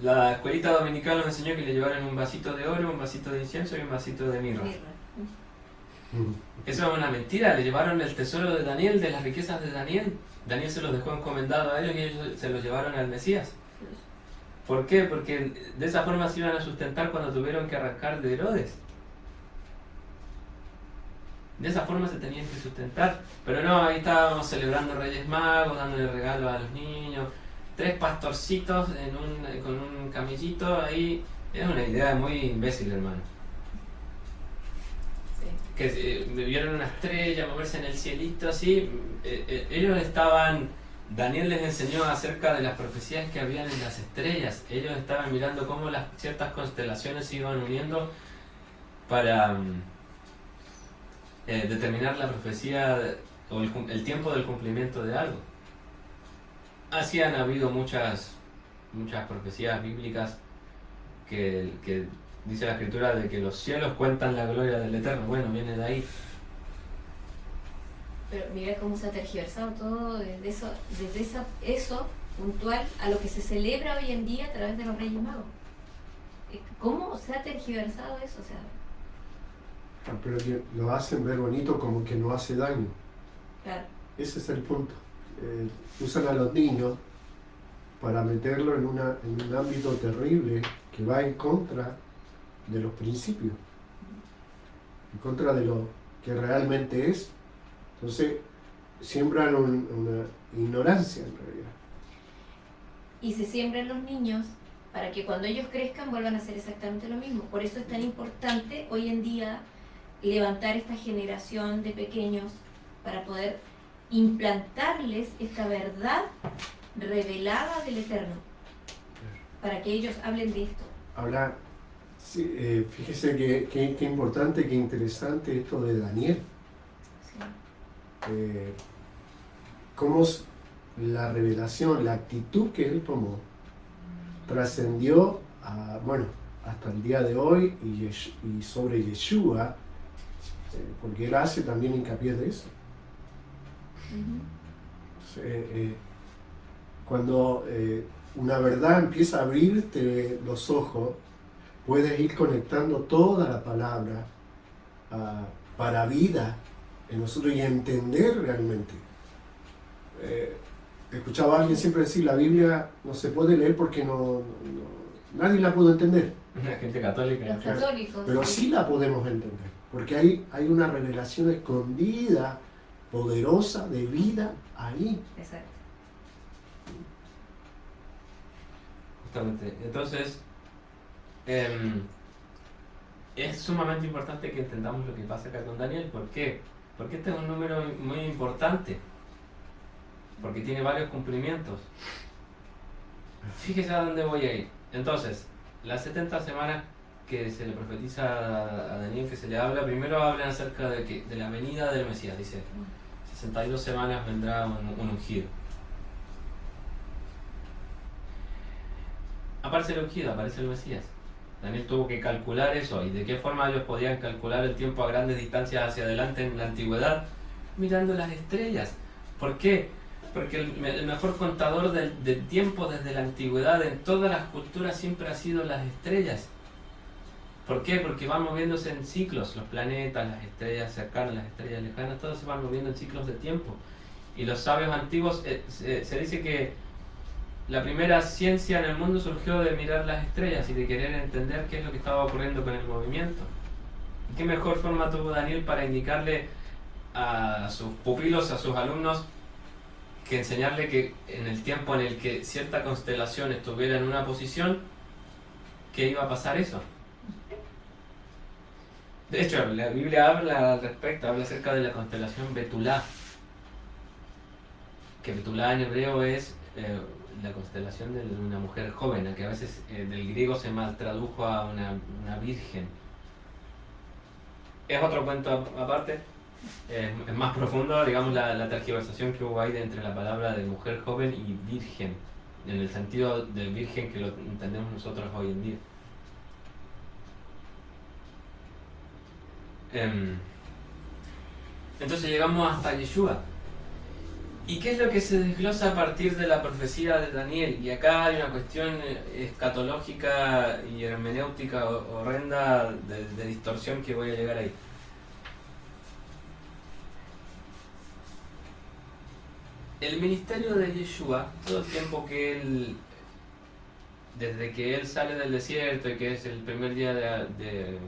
La escuelita dominical nos enseñó que le llevaran un vasito de oro, un vasito de incienso y un vasito de mirra. Eso es una mentira, le llevaron el tesoro de Daniel, de las riquezas de Daniel. Daniel se los dejó encomendado a ellos y ellos se los llevaron al Mesías. ¿Por qué? Porque de esa forma se iban a sustentar cuando tuvieron que arrancar de Herodes. De esa forma se tenían que sustentar. Pero no, ahí estábamos celebrando Reyes Magos, dándole regalos a los niños. 3 pastorcitos con un camellito ahí. Es una idea muy imbécil, hermano. Que vieron una estrella moverse en el cielito así. Ellos estaban, Daniel les enseñó acerca de las profecías que habían en las estrellas. Ellos estaban mirando cómo ciertas constelaciones se iban uniendo para determinar la profecía o el tiempo del cumplimiento de algo. Así han habido muchas profecías bíblicas que dice la escritura de que los cielos cuentan la gloria del Eterno. Bueno, viene de ahí. Pero mira cómo se ha tergiversado todo desde eso puntual a lo que se celebra hoy en día a través de los Reyes Magos. ¿Cómo se ha tergiversado eso? O sea, pero que lo hacen ver bonito como que no hace daño. claro. Ese es el punto. Usan a los niños para meterlo en un ámbito terrible que va en contra de los principios, en contra de lo que realmente es. Entonces, siembran una ignorancia en realidad. Y se siembran los niños para que cuando ellos crezcan vuelvan a hacer exactamente lo mismo. Por eso es tan importante hoy en día levantar esta generación de pequeños para poder implantarles esta verdad revelada del Eterno, para que ellos hablen de esto. Ahora, sí, fíjese que importante, que interesante esto de Daniel. Sí. Cómo la revelación, la actitud que él tomó, trascendió hasta el día de hoy y sobre Yeshua, porque él hace también hincapié de eso. Cuando una verdad empieza a abrirte los ojos, puedes ir conectando toda la palabra para vida en nosotros y entender realmente. Escuchaba a alguien siempre decir, la Biblia no se puede leer porque nadie la pudo entender. La gente católica. Los católicos. Pero sí la podemos entender, porque hay una revelación escondida, poderosa, de vida ahí. Exacto. Justamente. Entonces, es sumamente importante que entendamos lo que pasa acá con Daniel. ¿Por qué? Porque este es un número muy importante. Porque tiene varios cumplimientos. Fíjese a dónde voy a ir. Entonces, las 70 semanas que se le profetiza a Daniel, que se le habla, primero hablan acerca de la venida del Mesías. Dice, 62 semanas vendrá un ungido. Aparece el ungido, aparece el Mesías. Daniel tuvo que calcular eso. ¿Y de qué forma ellos podían calcular el tiempo a grandes distancias hacia adelante en la antigüedad? Mirando las estrellas. ¿Por qué? Porque el mejor contador del tiempo desde la antigüedad en todas las culturas siempre ha sido las estrellas. ¿Por qué? Porque van moviéndose en ciclos. Los planetas, las estrellas cercanas, las estrellas lejanas, todos se van moviendo en ciclos de tiempo. Y los sabios antiguos, se dice que la primera ciencia en el mundo surgió de mirar las estrellas y de querer entender qué es lo que estaba ocurriendo con el movimiento. ¿Y qué mejor forma tuvo Daniel para indicarle a sus pupilos, a sus alumnos, que enseñarle que en el tiempo en el que cierta constelación estuviera en una posición, que iba a pasar eso? De hecho, la Biblia habla al respecto, habla acerca de la constelación Betulá, que Betulá en hebreo es la constelación de una mujer joven, que a veces del griego se mal tradujo a una virgen. Es otro cuento aparte, es más profundo, digamos, la tergiversación que hubo ahí entre la palabra de mujer joven y virgen, en el sentido de virgen que lo entendemos nosotros hoy en día. Entonces llegamos hasta Yeshua. ¿Y qué es lo que se desglosa a partir de la profecía de Daniel? Y acá hay una cuestión escatológica y hermenéutica horrenda de distorsión que voy a llegar ahí. El ministerio de Yeshua, todo el tiempo que él, desde que él sale del desierto y que es el primer día de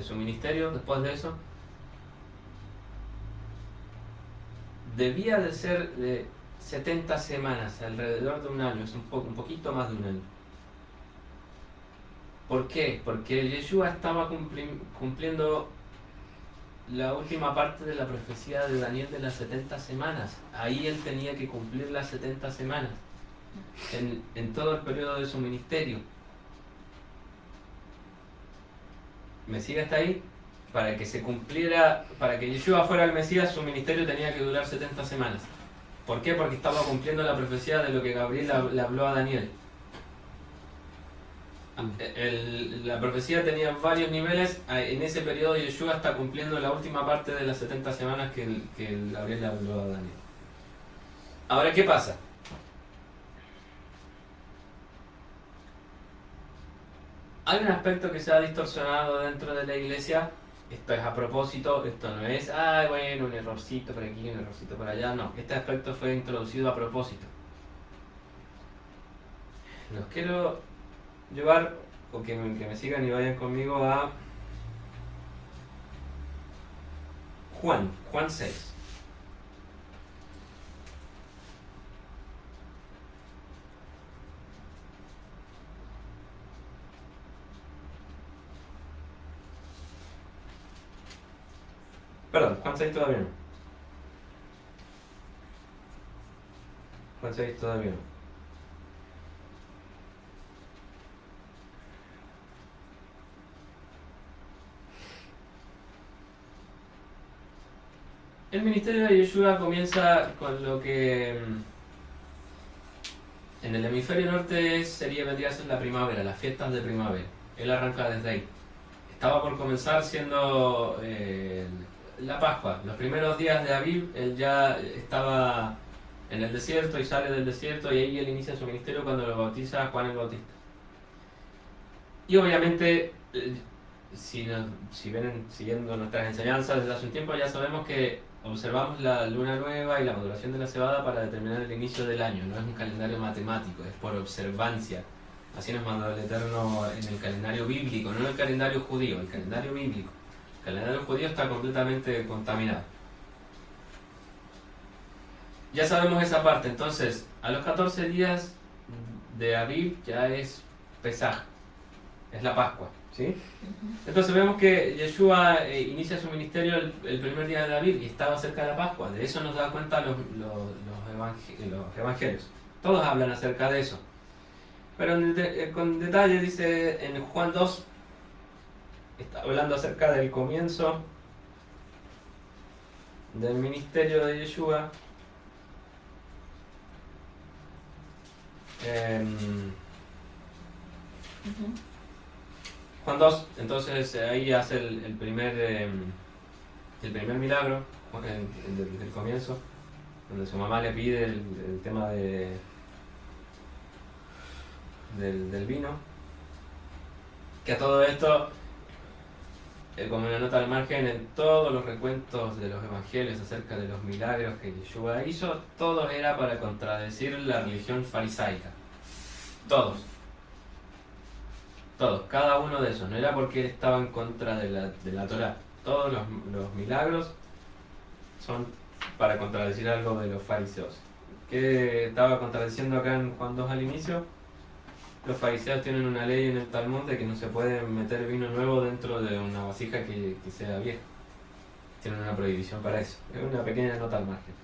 su ministerio, después de eso, debía de ser de 70 semanas, alrededor de un año, es un poquito más de un año. ¿Por qué? Porque Yeshua estaba cumpliendo la última parte de la profecía de Daniel de las 70 semanas. Ahí él tenía que cumplir las 70 semanas, en todo el periodo de su ministerio. ¿Me sigue hasta ahí? Para que se cumpliera, para que Yeshua fuera el Mesías, su ministerio tenía que durar 70 semanas. ¿Por qué? Porque estaba cumpliendo la profecía de lo que Gabriel le habló a Daniel. La profecía tenía varios niveles. En ese periodo Yeshua está cumpliendo la última parte de las 70 semanas que Gabriel le habló a Daniel. Ahora, ¿qué pasa? Hay un aspecto que se ha distorsionado dentro de la iglesia. Esto es a propósito, esto no es, bueno, un errorcito por aquí, un errorcito por allá. No, este aspecto fue introducido a propósito. Los quiero llevar, o que me sigan y vayan conmigo a Juan 6. Perdón, Juan 6 todavía no. Juan 6 todavía no. El ministerio de Yeshua comienza con lo que en el hemisferio norte vendría a ser la primavera, las fiestas de primavera. Él arranca desde ahí. Estaba por comenzar siendo la Pascua. Los primeros días de Aviv, él ya estaba en el desierto y sale del desierto, y ahí él inicia su ministerio cuando lo bautiza a Juan el Bautista. Y obviamente, si vienen siguiendo nuestras enseñanzas desde hace un tiempo, ya sabemos que observamos la luna nueva y la maduración de la cebada para determinar el inicio del año. No es un calendario matemático, es por observancia. Así nos mandó el Eterno en el calendario bíblico, no en el calendario judío, el calendario bíblico. El calendario judío está completamente contaminado. Ya sabemos esa parte. Entonces, a los 14 días de Aviv ya es Pesaj, es la Pascua, ¿sí? Entonces vemos que Yeshua inicia su ministerio el primer día de Aviv y estaba cerca de la Pascua. De eso nos da cuenta los evangelios. Todos hablan acerca de eso. Pero con detalle dice en Juan 2, está hablando acerca del comienzo del ministerio de Yeshua. Juan 2, entonces ahí hace el primer milagro del comienzo, donde su mamá le pide el tema del vino. Que a todo esto, como una nota al margen, en todos los recuentos de los evangelios acerca de los milagros que Yeshua hizo, todo era para contradecir la religión farisaica. Todos, cada uno de esos. No era porque él estaba en contra de la Torá. Todos los milagros son para contradecir algo de los fariseos. ¿Qué estaba contradiciendo acá en Juan 2 al inicio? Los fariseos tienen una ley en el Talmud de que no se puede meter vino nuevo dentro de una vasija que sea vieja. Tienen una prohibición para eso. Es una pequeña nota al margen.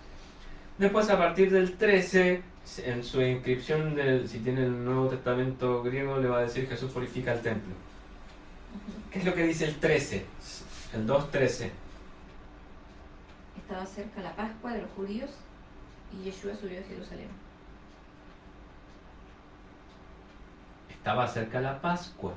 Después, a partir del 13, en su inscripción, si tiene el Nuevo Testamento griego, le va a decir Jesús purifica el templo. ¿Qué es lo que dice el 13? El 2.13. Estaba cerca la Pascua de los judíos y Yeshua subió a Jerusalén. Estaba cerca la Pascua.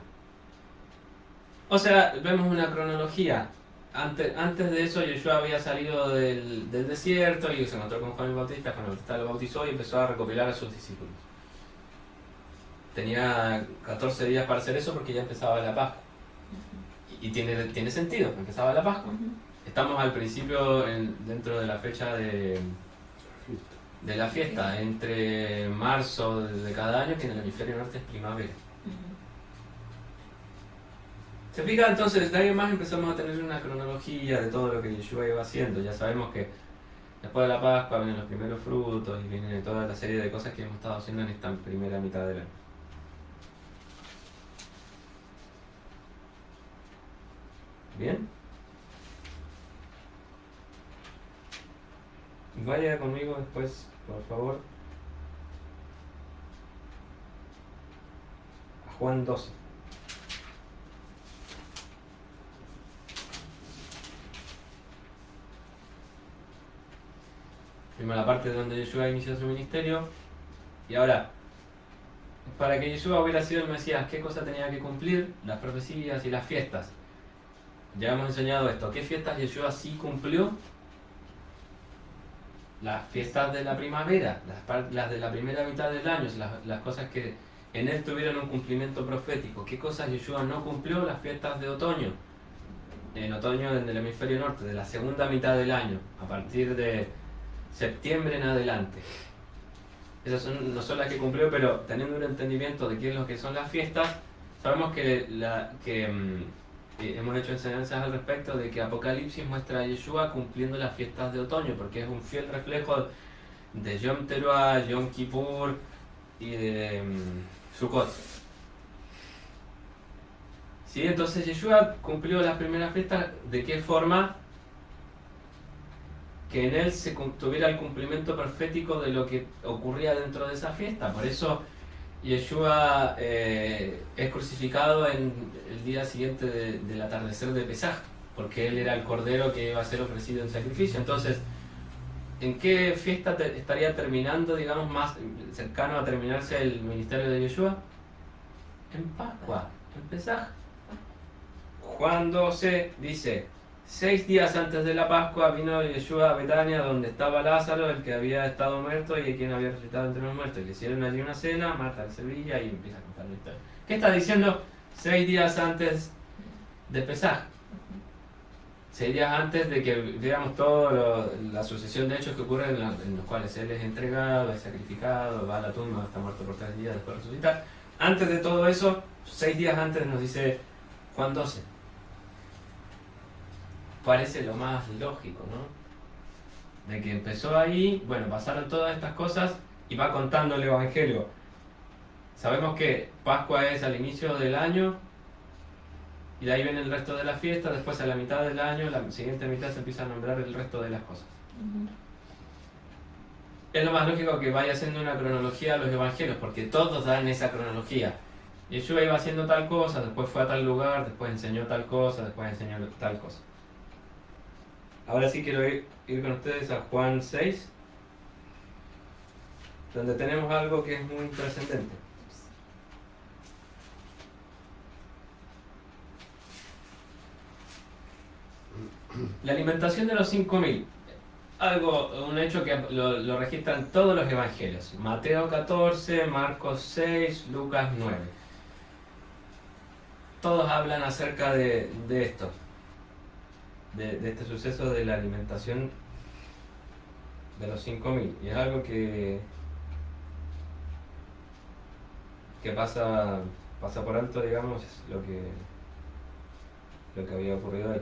O sea, vemos una cronología. antes de eso, Yeshua había salido del desierto y se encontró con Juan el Bautista. Juan el Bautista lo bautizó y empezó a recopilar a sus discípulos. Tenía 14 días para hacer eso porque ya empezaba la Pascua. Y tiene sentido, empezaba la Pascua. Estamos al principio dentro de la fecha de la fiesta, entre marzo de cada año, que en el hemisferio norte es primavera. Se fija, entonces, de ahí en más empezamos a tener una cronología de todo lo que Yeshua iba haciendo. Ya sabemos que después de la Pascua vienen los primeros frutos y viene toda la serie de cosas que hemos estado haciendo en esta primera mitad del año. ¿Bien? Vaya conmigo después, por favor, a Juan 12. Vimos la parte donde Yeshua inició su ministerio. Y ahora, para que Yeshua hubiera sido el Mesías, ¿qué cosa tenía que cumplir? Las profecías y las fiestas. Ya hemos enseñado esto. ¿Qué fiestas Yeshua sí cumplió? Las fiestas de la primavera, las de la primera mitad del año, las cosas que en él tuvieron un cumplimiento profético. ¿Qué cosas Yeshua no cumplió? Las fiestas de otoño. En otoño en el hemisferio norte, de la segunda mitad del año, a partir de septiembre en adelante. Esas no son las que cumplió, pero teniendo un entendimiento de qué es lo que son las fiestas, sabemos que hemos hecho enseñanzas al respecto de que Apocalipsis muestra a Yeshua cumpliendo las fiestas de otoño, porque es un fiel reflejo de Yom Teruah, Yom Kippur y de Sukkot. ¿Sí? Entonces Yeshua cumplió las primeras fiestas. ¿De qué forma? Que en él se tuviera el cumplimiento profético de lo que ocurría dentro de esa fiesta. Por eso Yeshua es crucificado en el día siguiente del atardecer de Pesaj, porque él era el cordero que iba a ser ofrecido en sacrificio. Entonces, ¿en qué fiesta estaría terminando, digamos, más cercano a terminarse el ministerio de Yeshua? En Pascua, en Pesaj. Juan 12 dice: 6 días antes de la Pascua vino Yeshua a Betania, donde estaba Lázaro, el que había estado muerto y quien había resucitado entre los muertos. Y le hicieron allí una cena, Marta de Sevilla, y empieza a contar la historia. ¿Qué está diciendo? 6 días antes de Pesaj. 6 días antes de que viéramos toda la sucesión de hechos que ocurren en los cuales él es entregado, es sacrificado, va a la tumba, está muerto por 3 días, después resucita. Antes de todo eso, 6 días antes nos dice Juan 12. Parece lo más lógico, ¿no? De que empezó ahí, bueno, pasaron todas estas cosas y va contando el Evangelio. Sabemos que Pascua es al inicio del año y de ahí viene el resto de la fiesta. Después a la mitad del año, la siguiente mitad se empieza a nombrar el resto de las cosas. Es lo más lógico que vaya haciendo una cronología a los Evangelios, porque todos dan esa cronología. Yeshua iba haciendo tal cosa, después fue a tal lugar, después enseñó tal cosa, después enseñó tal cosa. Ahora sí quiero ir con ustedes a Juan 6, donde tenemos algo que es muy trascendente. La alimentación de los 5.000. Un hecho que lo registran todos los evangelios. Mateo 14, Marcos 6, Lucas 9. Todos hablan acerca de esto. De este suceso de la alimentación de los 5.000. Y es algo que pasa por alto, digamos, lo que había ocurrido ahí.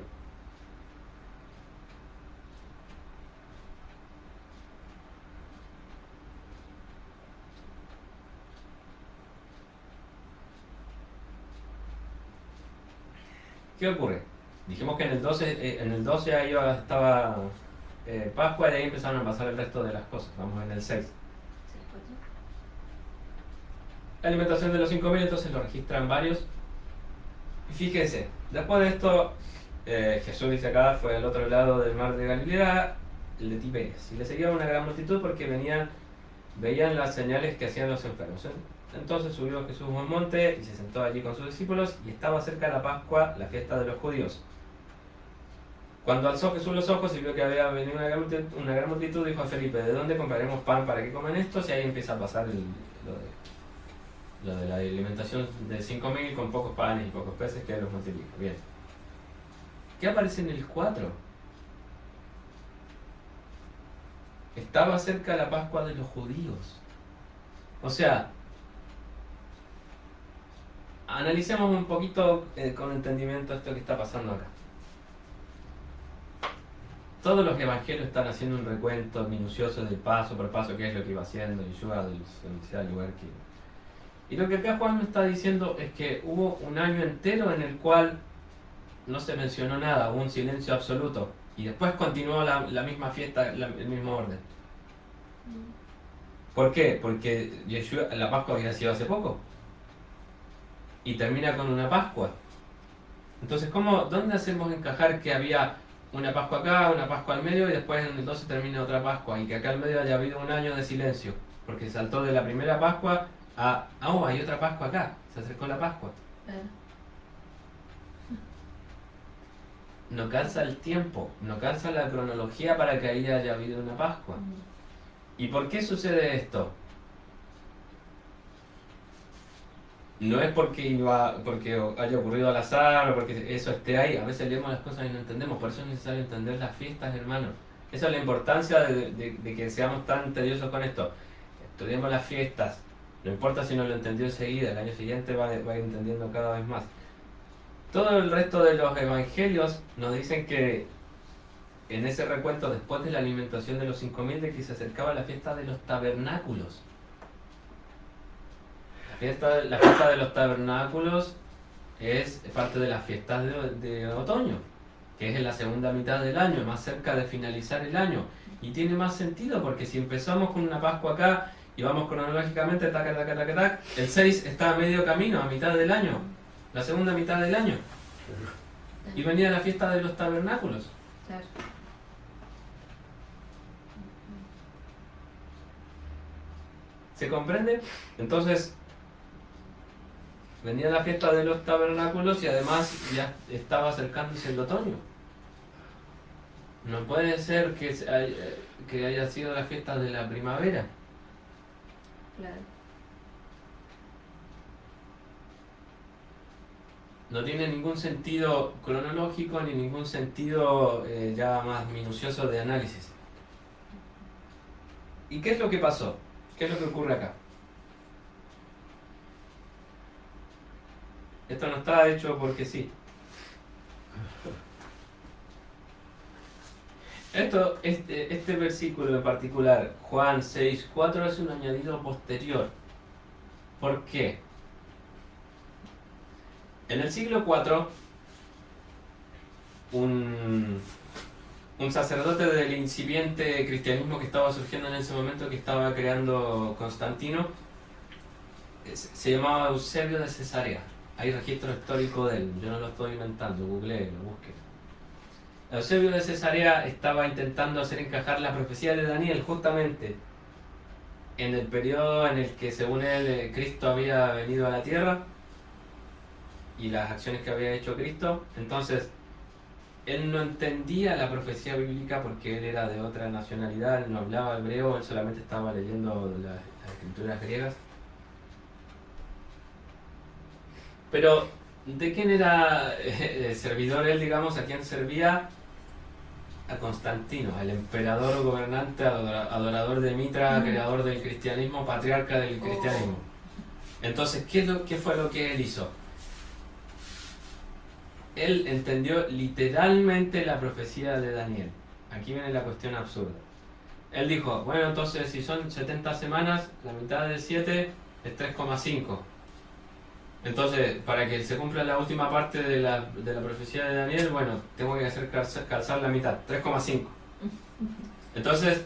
¿Qué ocurre? Dijimos que en el 12 ahí estaba Pascua y de ahí empezaron a pasar el resto de las cosas. Vamos en el 6. La alimentación de los 5.000, entonces lo registran varios. Y fíjense, después de esto, Jesús dice acá, fue al otro lado del mar de Galilea, el de Tiberias. Y le seguía una gran multitud porque veían las señales que hacían los enfermos. Entonces subió Jesús a un monte y se sentó allí con sus discípulos, y estaba cerca de la Pascua, la fiesta de los judíos. Cuando alzó Jesús los ojos y vio que había venido una gran multitud, dijo a Felipe, ¿de dónde compraremos pan para que coman estos? Y ahí empieza a pasar lo de la alimentación de 5.000 con pocos panes y pocos peces que los multiplica. Bien. ¿Qué aparece en el 4? Estaba cerca la Pascua de los judíos. O sea, analicemos un poquito con entendimiento esto que está pasando acá. Todos los evangelios están haciendo un recuento minucioso de paso por paso qué es lo que iba haciendo Yeshua del lugar que... Y lo que acá Juan me está diciendo es que hubo un año entero en el cual no se mencionó nada, hubo un silencio absoluto. Y después continuó la misma fiesta, el mismo orden. ¿Por qué? Porque Yeshua, la Pascua había sido hace poco. Y termina con una Pascua. Entonces, ¿dónde hacemos encajar que había una Pascua acá, una Pascua al medio y después en el 12 termina otra Pascua? Y que acá al medio haya habido un año de silencio. Porque saltó de la primera Pascua a... oh, hay otra Pascua acá. Se acercó la Pascua. No calza el tiempo, no calza la cronología para que ahí haya habido una Pascua. ¿Y por qué sucede esto? No es porque haya ocurrido al azar o porque eso esté ahí. A veces leemos las cosas y no entendemos. Por eso es necesario entender las fiestas, hermanos. Esa es la importancia de que seamos tan tediosos con esto. Estudiemos las fiestas. No importa si no lo entendió enseguida, el año siguiente va entendiendo cada vez más. Todo el resto de los evangelios nos dicen que en ese recuento, después de la alimentación de los 5.000, de que se acercaba la fiesta de los tabernáculos. La fiesta de los tabernáculos es parte de las fiestas de otoño, que es en la segunda mitad del año, más cerca de finalizar el año. Y tiene más sentido porque si empezamos con una Pascua acá y vamos cronológicamente, el 6 está a medio camino, a mitad del año, la segunda mitad del año. Y venía la fiesta de los tabernáculos. Claro. ¿Se comprende? Entonces, venía la fiesta de los tabernáculos y además ya estaba acercándose el otoño. No puede ser que haya sido la fiesta de la primavera. Claro. No tiene ningún sentido cronológico ni ningún sentido ya más minucioso de análisis. ¿Y qué es lo que pasó? ¿Qué es lo que ocurre acá? Esto no está hecho porque sí. Este versículo en particular, Juan 6:4, es un añadido posterior. ¿Por qué? En el siglo IV, un sacerdote del incipiente cristianismo que estaba surgiendo en ese momento, que estaba creando Constantino, se llamaba Eusebio de Cesarea. Hay registro histórico de él, yo no lo estoy inventando, googleé, lo busqué. Eusebio de Cesarea estaba intentando hacer encajar la profecía de Daniel justamente en el periodo en el que, según él, Cristo había venido a la tierra y las acciones que había hecho Cristo. Entonces, él no entendía la profecía bíblica porque él era de otra nacionalidad, él no hablaba hebreo, él solamente estaba leyendo las escrituras griegas. Pero, ¿de quién era servidor él, digamos? ¿A quién servía? A Constantino, al emperador, gobernante, adorador de Mitra, creador del cristianismo, patriarca del cristianismo. Entonces, ¿qué fue lo que él hizo? Él entendió literalmente la profecía de Daniel. Aquí viene la cuestión absurda. Él dijo, bueno, entonces si son 70 semanas, la mitad de 7 es 3,5. Entonces, para que se cumpla la última parte de la profecía de Daniel, bueno, tengo que hacer calzar la mitad, 3,5. Entonces,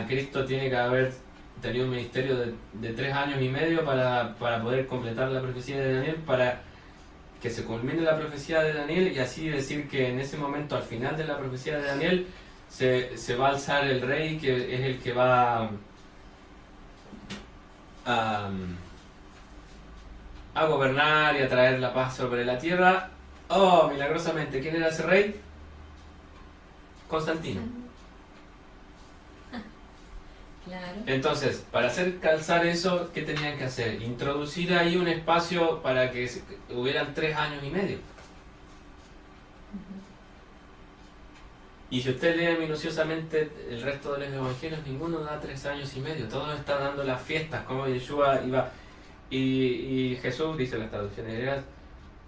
Cristo tiene que haber tenido un ministerio de 3 años y medio para poder completar la profecía de Daniel, para que se culmine la profecía de Daniel y así decir que en ese momento, al final de la profecía de Daniel, se va a alzar el rey, que es el que va a gobernar y a traer la paz sobre la tierra. Oh, milagrosamente, ¿quién era ese rey? Constantino. Claro. Entonces, para hacer calzar eso, ¿qué tenían que hacer? Introducir ahí un espacio para que hubieran 3 años y medio. Y si usted lee minuciosamente el resto de los evangelios, ninguno da 3 años y medio. Todos están dando las fiestas, como Yeshua iba. Y Jesús, dice las traducciones,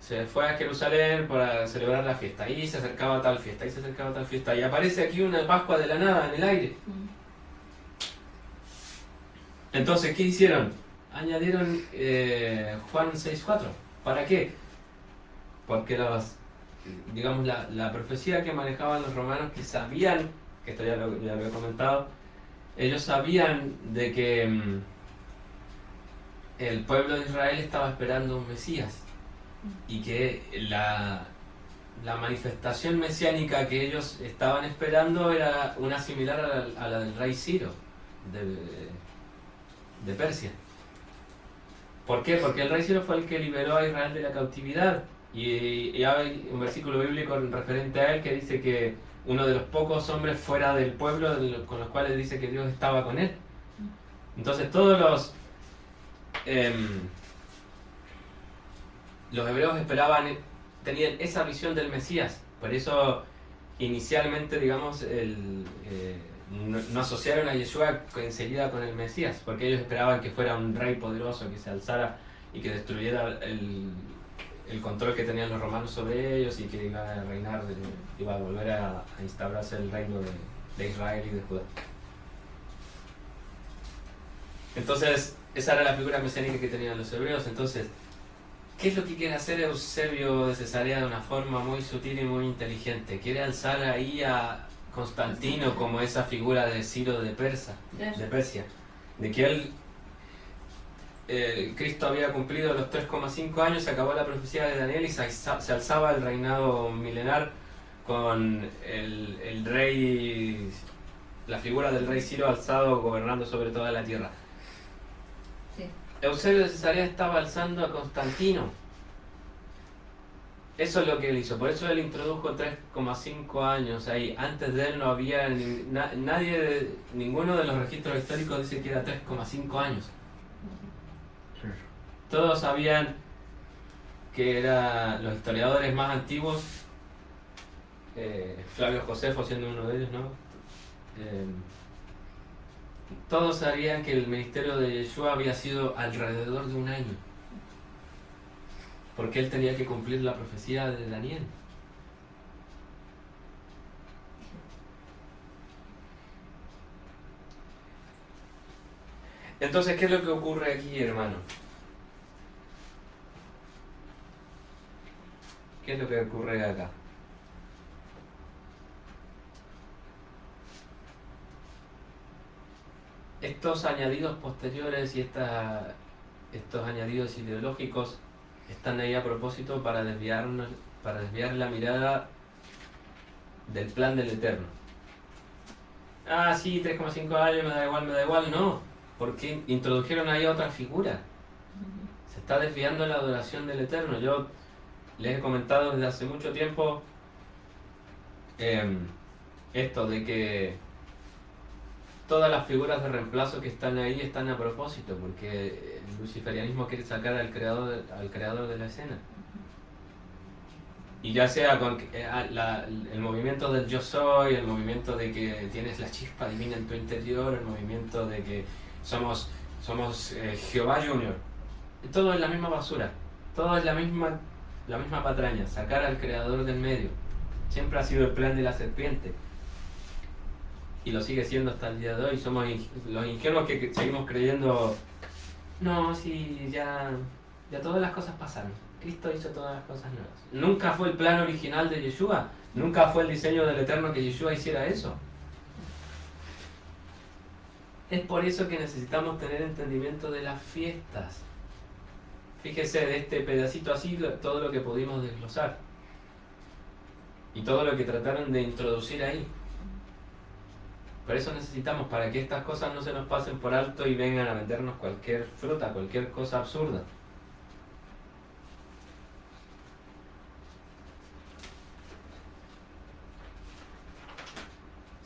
se fue a Jerusalén para celebrar la fiesta. Y se acercaba a tal fiesta, y se acercaba a tal fiesta. Y aparece aquí una Pascua de la nada, en el aire. Entonces, ¿qué hicieron? Añadieron Juan 6.4. ¿Para qué? Porque digamos, la profecía que manejaban los romanos, que sabían, que esto ya lo he comentado, ellos sabían de que el pueblo de Israel estaba esperando un Mesías y que la manifestación mesiánica que ellos estaban esperando era una similar a la del rey Ciro de Persia. ¿Por qué? Porque el rey Ciro fue el que liberó a Israel de la cautividad. Y hay un versículo bíblico referente a él que dice que uno de los pocos hombres fuera del pueblo con los cuales dice que Dios estaba con él. Entonces todos los hebreos tenían esa visión del Mesías. Por eso inicialmente, digamos, no asociaron a Yeshua enseguida con el Mesías, porque ellos esperaban que fuera un rey poderoso, que se alzara y que destruyera el control que tenían los romanos sobre ellos y que iba a reinar, iba a volver a instaurarse el reino de Israel y de Judá. Entonces, esa era la figura mesiánica que tenían los hebreos. Entonces, ¿qué es lo que quiere hacer Eusebio de Cesarea de una forma muy sutil y muy inteligente? Quiere alzar ahí a Constantino como esa figura de Ciro de Persia, de que Cristo había cumplido los 3,5 años, se acabó la profecía de Daniel y se alzaba el reinado milenar con el rey, la figura del rey Ciro alzado gobernando sobre toda la tierra. Sí. Eusebio de Cesarea estaba alzando a Constantino. Eso es lo que él hizo, por eso él introdujo 3,5 años ahí. Antes de él no había ninguno de los registros históricos dice que era 3,5 años. Todos sabían que eran los historiadores más antiguos, Flavio Josefo siendo uno de ellos, ¿no? Todos sabían que el ministerio de Yeshua había sido alrededor de un año, porque él tenía que cumplir la profecía de Daniel. Entonces, ¿qué es lo que ocurre aquí, hermano? ¿Qué es lo que ocurre acá? Estos añadidos posteriores y estos añadidos ideológicos están ahí a propósito para desviar la mirada del plan del Eterno. Ah, sí, 3,5 años, me da igual, no, porque introdujeron ahí otra figura. Se está desviando la adoración del Eterno. Yo les he comentado desde hace mucho tiempo esto de que todas las figuras de reemplazo que están ahí están a propósito, porque el luciferianismo quiere sacar al creador de la escena. Y ya sea con el movimiento del yo soy, el movimiento de que tienes la chispa divina en tu interior, el movimiento de que somos Jehová Junior. Todo es la misma basura, todo es la misma patraña, sacar al creador del medio. Siempre ha sido el plan de la serpiente. Y lo sigue siendo hasta el día de hoy. Somos los ingenuos que seguimos creyendo, no, sí, ya todas las cosas pasaron. Cristo hizo todas las cosas nuevas. Nunca fue el plan original de Yeshua. Nunca fue el diseño del Eterno que Yeshua hiciera eso. Es por eso que necesitamos tener entendimiento de las fiestas. Fíjese de este pedacito así todo lo que pudimos desglosar. Y todo lo que trataron de introducir ahí. Por eso necesitamos, para que estas cosas no se nos pasen por alto y vengan a vendernos cualquier fruta, cualquier cosa absurda.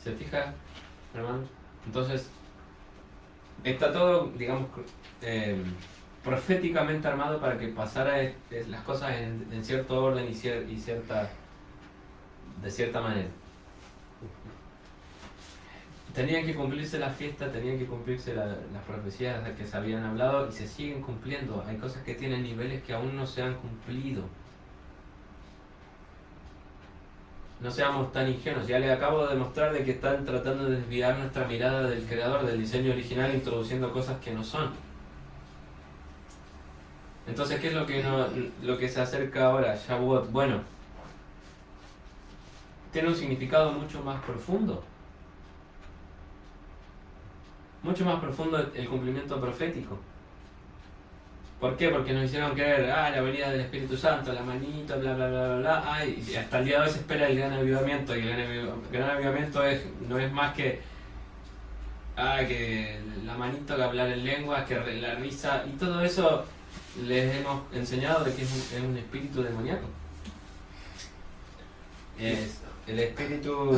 ¿Se fija, hermano? Entonces, está todo, digamos, proféticamente armado para que pasara las cosas en cierto orden y de cierta manera. Tenían que cumplirse las fiestas, tenían que cumplirse las profecías que se habían hablado y se siguen cumpliendo. Hay cosas que tienen niveles que aún no se han cumplido. No seamos tan ingenuos. Ya les acabo de demostrar de que están tratando de desviar nuestra mirada del creador, del diseño original, introduciendo cosas que no son. Entonces, ¿qué es lo que se acerca ahora? Shavuot. Bueno, tiene un significado mucho más profundo. Mucho más profundo el cumplimiento profético. ¿Por qué? Porque nos hicieron creer, la venida del Espíritu Santo, la manita, bla, bla, bla, bla, bla. Y hasta el día de hoy se espera el gran avivamiento. Y el gran avivamiento no es más que la manito, que hablar en lenguas, que la risa. Y todo eso les hemos enseñado de que es un espíritu demoníaco. Es el espíritu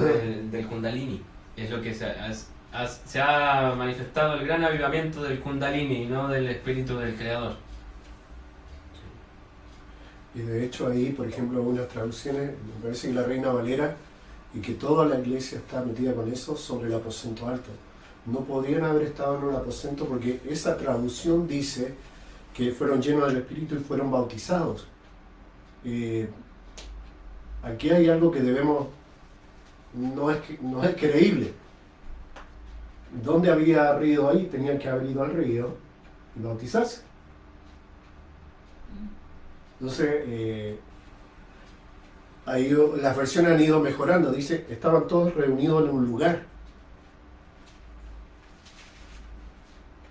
del Kundalini. Es lo que se ha manifestado el gran avivamiento del Kundalini y no del espíritu del Creador. Y de hecho ahí, por ejemplo, algunas traducciones, me parece que la Reina Valera, y que toda la iglesia está metida con eso, sobre el aposento alto. No podían haber estado en un aposento porque esa traducción dice que fueron llenos del Espíritu y fueron bautizados. Aquí hay algo que debemos, no es creíble. ¿Dónde había río ahí? Tenían que haber ido al río y bautizarse. Entonces, ahí las versiones han ido mejorando. Dice, estaban todos reunidos en un lugar.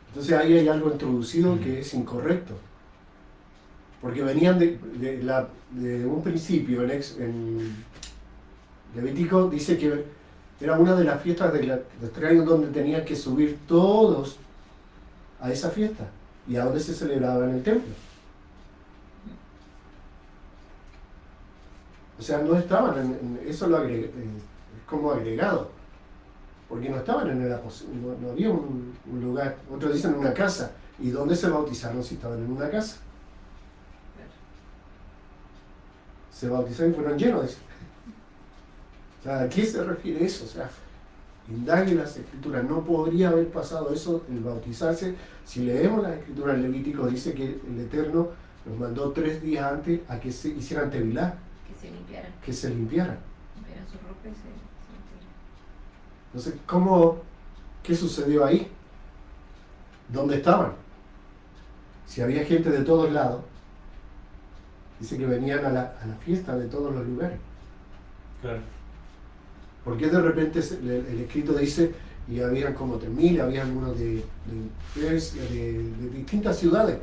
Entonces ahí hay algo introducido que es incorrecto. Porque venían de un principio, en Levítico dice que era una de las fiestas de los 3 años donde tenían que subir todos a esa fiesta. ¿Y a dónde se celebraba? En el templo. O sea, no estaban eso es como agregado. Porque no estaban en el aposento, no había un lugar. Otros dicen una casa. ¿Y dónde se bautizaron si estaban en una casa? Se bautizaron y fueron llenos de eso. O sea, ¿a qué se refiere eso? O sea, indague las escrituras. No podría haber pasado eso, el bautizarse. Si leemos las escrituras, el Levítico dice que el Eterno los mandó 3 días antes a que se hicieran tevilá. Que se limpiaran. Limpiaran su ropa y se limpiaran. Entonces, ¿qué sucedió ahí? ¿Dónde estaban? Si había gente de todos lados, dice que venían a la fiesta de todos los lugares. Claro. ¿Por qué de repente el escrito dice, y habían como 3.000, habían unos de distintas ciudades?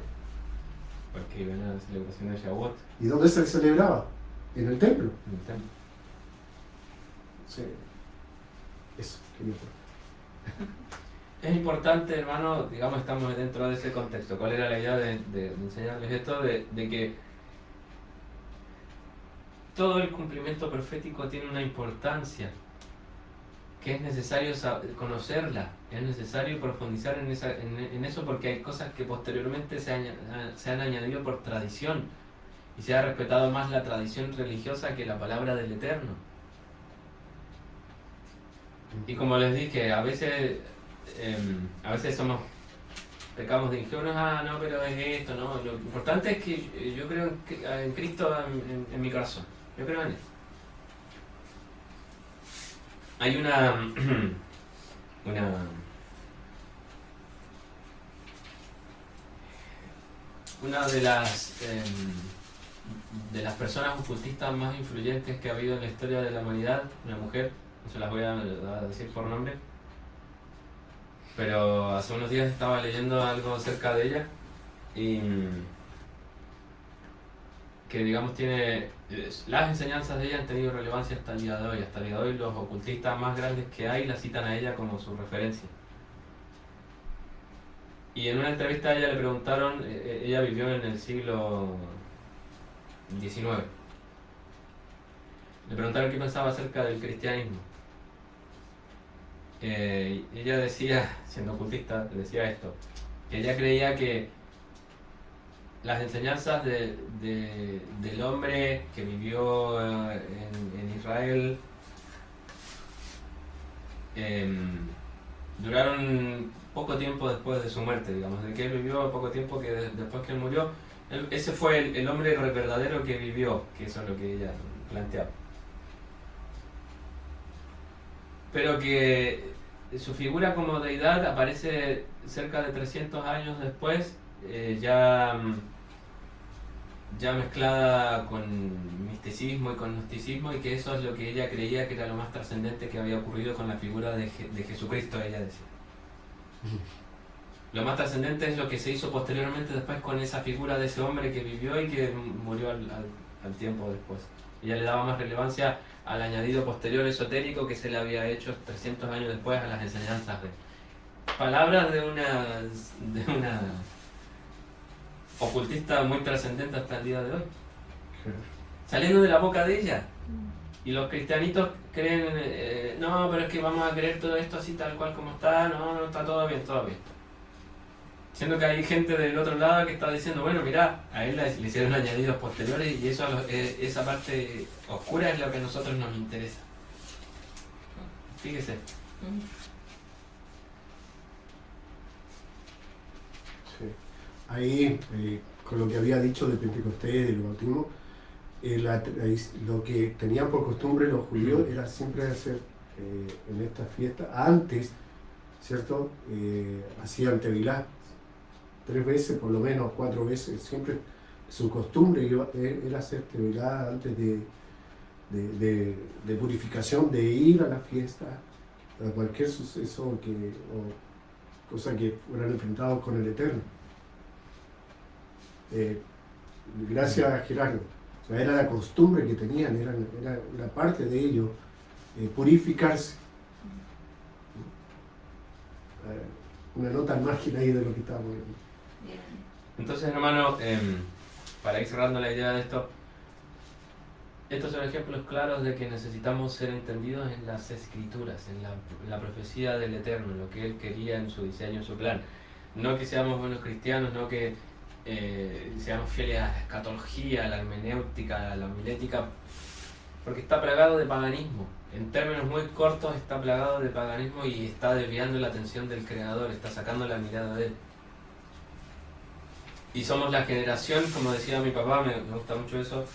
Porque iban a la celebración de Shavuot. ¿Y dónde se celebraba? En el templo. En el templo. Sí. Eso, quería decir. Es importante, hermano, digamos, estamos dentro de ese contexto. ¿Cuál era la idea de enseñarles esto? De que todo el cumplimiento profético tiene una importancia, que es necesario conocerla, es necesario profundizar en eso, porque hay cosas que posteriormente se han añadido por tradición y se ha respetado más la tradición religiosa que la palabra del Eterno. Y como les dije, a veces pecamos de ingenuos, no, pero es esto, ¿no? Lo importante es que yo creo en Cristo en mi corazón, yo creo en Él. Hay una de las personas ocultistas más influyentes que ha habido en la historia de la humanidad, una mujer, no se las voy a decir por nombre, pero hace unos días estaba leyendo algo acerca de ella y que, digamos, las enseñanzas de ella han tenido relevancia hasta el día de hoy. Hasta el día de hoy los ocultistas más grandes que hay la citan a ella como su referencia. Y en una entrevista a ella le preguntaron, ella vivió en el siglo XIX, le preguntaron qué pensaba acerca del cristianismo. ella decía, siendo ocultista, decía esto, que ella creía que las enseñanzas del hombre que vivió en Israel duraron poco tiempo después de su muerte, digamos, de que él vivió poco tiempo que después que él murió. Ese fue el hombre verdadero que vivió, que eso es lo que ella planteaba. Pero que su figura como deidad aparece cerca de 300 años después, ya mezclada con misticismo y con gnosticismo, y que eso es lo que ella creía que era lo más trascendente que había ocurrido con la figura de Jesucristo, ella decía. Lo más trascendente es lo que se hizo posteriormente después con esa figura de ese hombre que vivió y que murió al tiempo después. Ella le daba más relevancia al añadido posterior esotérico que se le había hecho 300 años después a las enseñanzas de palabras de una ocultista muy trascendente hasta el día de hoy, saliendo de la boca de ella. Y los cristianitos creen, no, pero es que vamos a creer todo esto así tal cual como está, no, está todo bien, todo bien. Siendo que hay gente del otro lado que está diciendo, bueno, mira, a él le hicieron añadidos posteriores y eso, esa parte oscura es lo que a nosotros nos interesa. Fíjese. Sí. Ahí, con lo que había dicho de Pentecostés, del bautismo, lo que tenían por costumbre los judíos era siempre hacer en esta fiesta, antes, ¿cierto? Hacían tevilá 3 veces, por lo menos 4 veces, siempre su costumbre era hacer tevilá antes de purificación, de ir a la fiesta, a cualquier suceso o cosa que fueran enfrentados con el Eterno. Gracias a Gerardo. O sea, era la costumbre que tenían, era parte de ellos, purificarse. Una nota al margen ahí de lo que estábamos viendo. Bien. Entonces, hermano, para ir cerrando la idea de esto, estos son ejemplos claros de que necesitamos ser entendidos en las escrituras, en la profecía del Eterno, en lo que Él quería en su diseño, en su plan. No que seamos buenos cristianos, no que seamos fieles a la escatología, a la hermenéutica, a la homilética, porque está plagado de paganismo. En términos muy cortos está plagado de paganismo y está desviando la atención del Creador, está sacando la mirada de Él. Y somos la generación, como decía mi papá, me gusta mucho eso,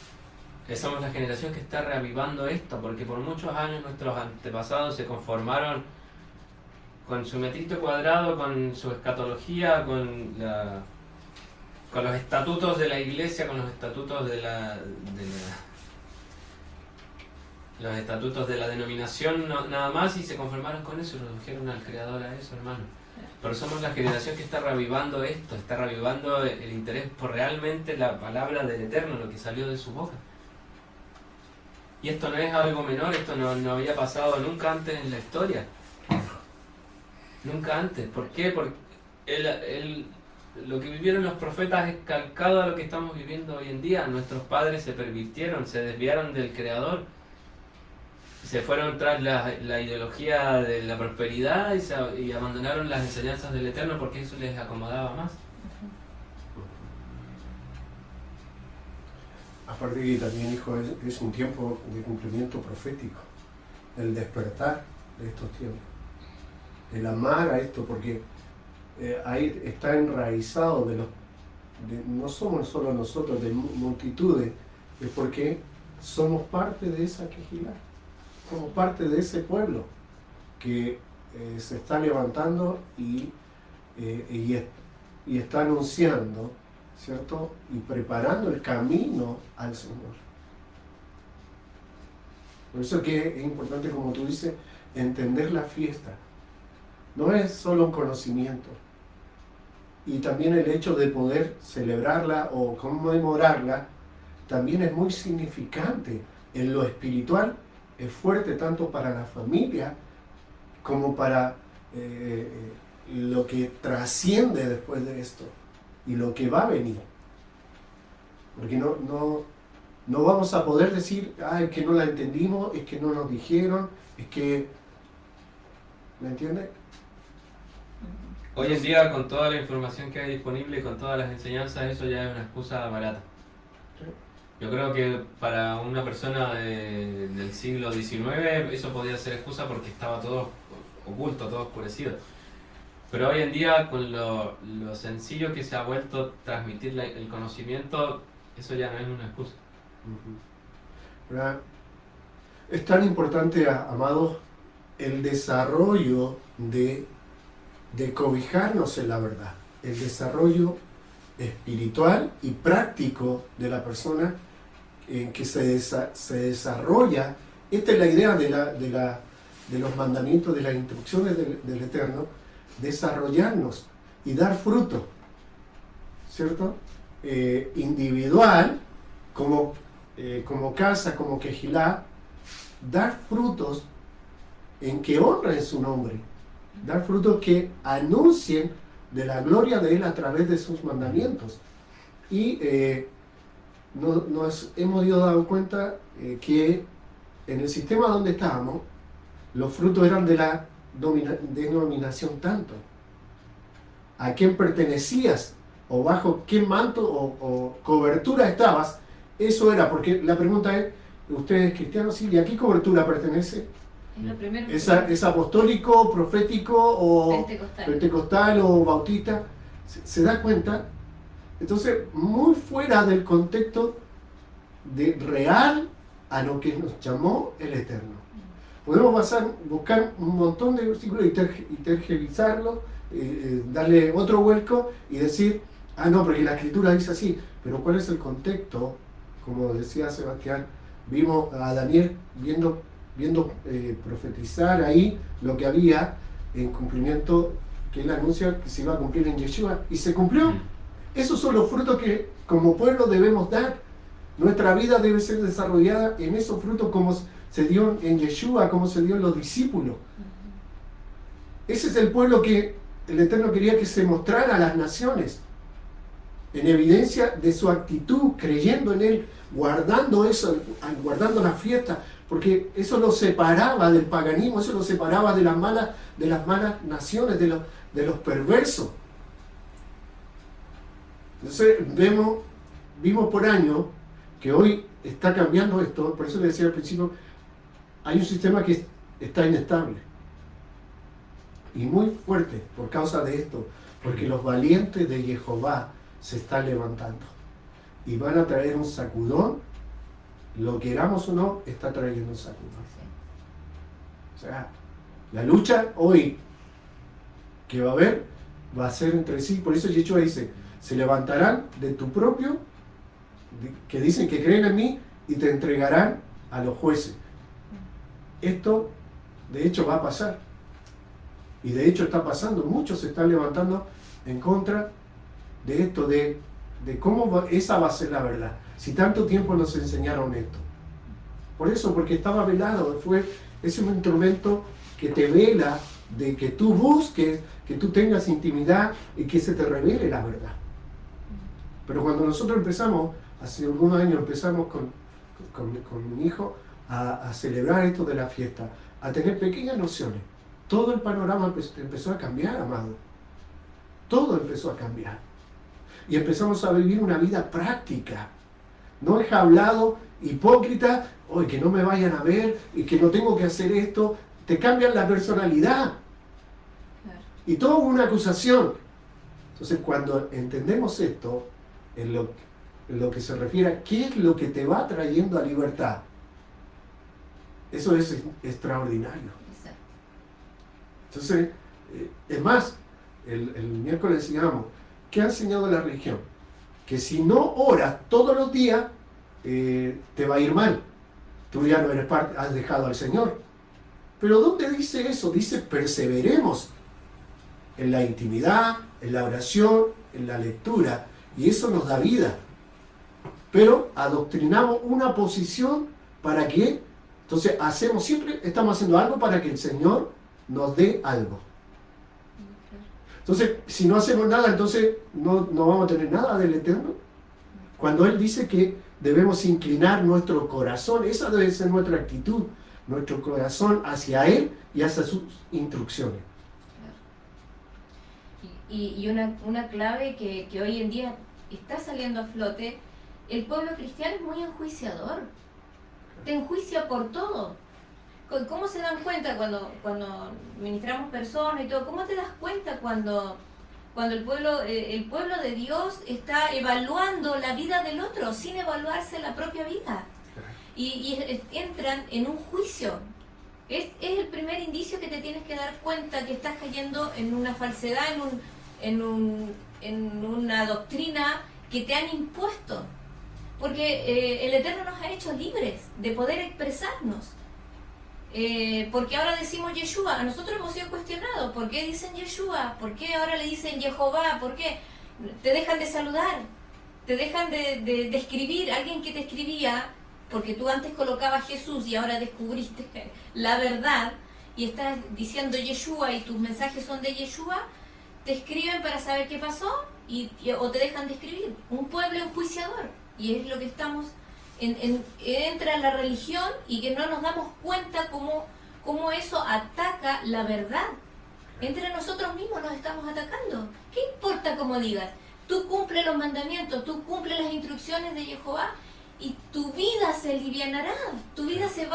somos la generación que está reavivando esto, porque por muchos años nuestros antepasados se conformaron con su metrito cuadrado, con su escatología, con los estatutos de la iglesia, con los estatutos los estatutos de la denominación, nada más, y se conformaron con eso y redujeron al Creador a eso, hermano. Pero somos la generación que está reavivando esto, está reavivando el interés por realmente la palabra del Eterno, lo que salió de su boca. Y esto no es algo menor, esto no había pasado nunca antes en la historia. Nunca antes. ¿Por qué? Porque lo que vivieron los profetas es calcado a lo que estamos viviendo hoy en día. Nuestros padres se pervirtieron, se desviaron del Creador, se fueron tras la ideología de la prosperidad y abandonaron las enseñanzas del Eterno porque eso les acomodaba más. Aparte que también, hijo, es un tiempo de cumplimiento profético, el despertar de estos tiempos, el amar a esto, porque ahí está enraizado no somos solo nosotros, de multitudes, es porque somos parte de esa quejilá, somos parte de ese pueblo que se está levantando y está anunciando, ¿cierto? Y preparando el camino al Señor. Por eso que es importante, como tú dices, entender la fiesta. No es solo un conocimiento. Y también el hecho de poder celebrarla o conmemorarla también es muy significante. En lo espiritual es fuerte tanto para la familia como para lo que trasciende después de esto y lo que va a venir. Porque no vamos a poder decir, es que no la entendimos, es que no nos dijeron, es que ¿Me entiendes? Hoy en día, con toda la información que hay disponible y con todas las enseñanzas, eso ya es una excusa barata. Sí. Yo creo que para una persona del siglo XIX eso podía ser excusa porque estaba todo oculto, todo oscurecido. Pero hoy en día, con lo sencillo que se ha vuelto transmitir el conocimiento, eso ya no es una excusa. ¿Verdad? Es tan importante, amados, el desarrollo de cobijarnos en la verdad, el desarrollo espiritual y práctico de la persona en que se desarrolla. Esta es la idea de los mandamientos, de las instrucciones del Eterno, desarrollarnos y dar fruto, ¿cierto? Individual, como casa, como quejilá, dar frutos en que honren su nombre, dar frutos que anuncien de la gloria de Él a través de sus mandamientos. Y nos hemos dado cuenta que en el sistema donde estábamos, los frutos eran de la denominación tanto. ¿A quién pertenecías? ¿O bajo qué manto o cobertura estabas? Eso era, porque la pregunta es, ¿ustedes cristianos? Sí, ¿y a qué cobertura pertenece? Es lo primero. ¿Es apostólico, profético o pentecostal o bautista? ¿Se da cuenta? Entonces, muy fuera del contexto de real a lo que nos llamó el Eterno. Podemos buscar un montón de versículos y tergiversarlos, darle otro vuelco y decir, no, porque la Escritura dice así. Pero ¿cuál es el contexto? Como decía Sebastián, vimos a Daniel viendo profetizar ahí lo que había en cumplimiento, que él anuncia que se iba a cumplir en Yeshua, y se cumplió. Esos son los frutos que como pueblo debemos dar. Nuestra vida debe ser desarrollada en esos frutos como se dio en Yeshua, como se dio en los discípulos. Ese es el pueblo que el Eterno quería que se mostrara a las naciones, en evidencia de su actitud, creyendo en Él, guardando eso, guardando la fiesta, porque eso lo separaba del paganismo, eso lo separaba de las malas naciones, de los perversos. Entonces vimos por año que hoy está cambiando esto, por eso le decía al principio, hay un sistema que está inestable y muy fuerte por causa de esto, porque los valientes de Jehová se están levantando y van a traer un sacudón, lo queramos o no, está trayendo un sacudón. O sea, la lucha hoy que va a haber va a ser entre sí, por eso Yeshua dice, se levantarán de tu propio, que dicen que creen en mí, y te entregarán a los jueces. Esto, de hecho, va a pasar. Y de hecho está pasando. Muchos se están levantando en contra de esto, de cómo esa va a ser la verdad. Si tanto tiempo nos enseñaron esto. Por eso, porque estaba velado. Es un instrumento que te vela de que tú busques, que tú tengas intimidad y que se te revele la verdad. Pero cuando nosotros empezamos, hace algunos años empezamos con mi hijo a celebrar esto de la fiesta, a tener pequeñas nociones, todo el panorama empezó a cambiar, amado. Todo empezó a cambiar. Y empezamos a vivir una vida práctica. No es hablado, hipócrita, hoy que no me vayan a ver y que no tengo que hacer esto. Te cambian la personalidad. Y todo una acusación. Entonces, cuando entendemos esto, en lo que se refiere a qué es lo que te va trayendo a libertad, eso es extraordinario. Entonces, es más, el miércoles enseñamos, ¿qué ha enseñado la religión? Que si no oras todos los días, te va a ir mal. Tú ya no eres parte, has dejado al Señor. Pero ¿dónde dice eso? Dice perseveremos en la intimidad, en la oración, en la lectura. Y eso nos da vida. Pero adoctrinamos una posición para que, entonces siempre estamos haciendo algo para que el Señor nos dé algo. Entonces, si no hacemos nada, entonces no vamos a tener nada del Eterno. Cuando Él dice que debemos inclinar nuestro corazón, esa debe ser nuestra actitud. nuestro corazón hacia Él y hacia sus instrucciones. Y una clave que hoy en día está saliendo a flote, el pueblo cristiano es muy enjuiciador. Te enjuicia por todo. ¿Cómo se dan cuenta cuando ministramos personas y todo? ¿Cómo te das cuenta cuando el pueblo de Dios está evaluando la vida del otro sin evaluarse la propia vida? Y entran en un juicio. Es el primer indicio que te tienes que dar cuenta que estás cayendo en una falsedad, en una doctrina que te han impuesto. Porque el Eterno nos ha hecho libres de poder expresarnos. Porque ahora decimos Yeshua, nosotros hemos sido cuestionados. ¿Por qué dicen Yeshua? ¿Por qué ahora le dicen Jehová? ¿Por qué? Te dejan de saludar, te dejan de escribir. Alguien que te escribía, porque tú antes colocabas Jesús y ahora descubriste la verdad y estás diciendo Yeshua y tus mensajes son de Yeshua, te escriben para saber qué pasó o te dejan de escribir. Un pueblo enjuiciador, y es lo que estamos entra en la religión y que no nos damos cuenta cómo eso ataca la verdad. Entre nosotros mismos nos estamos atacando. ¿Qué importa cómo digas? Tú cumples los mandamientos, tú cumples las instrucciones de Jehová y tu vida se alivianará, tu vida te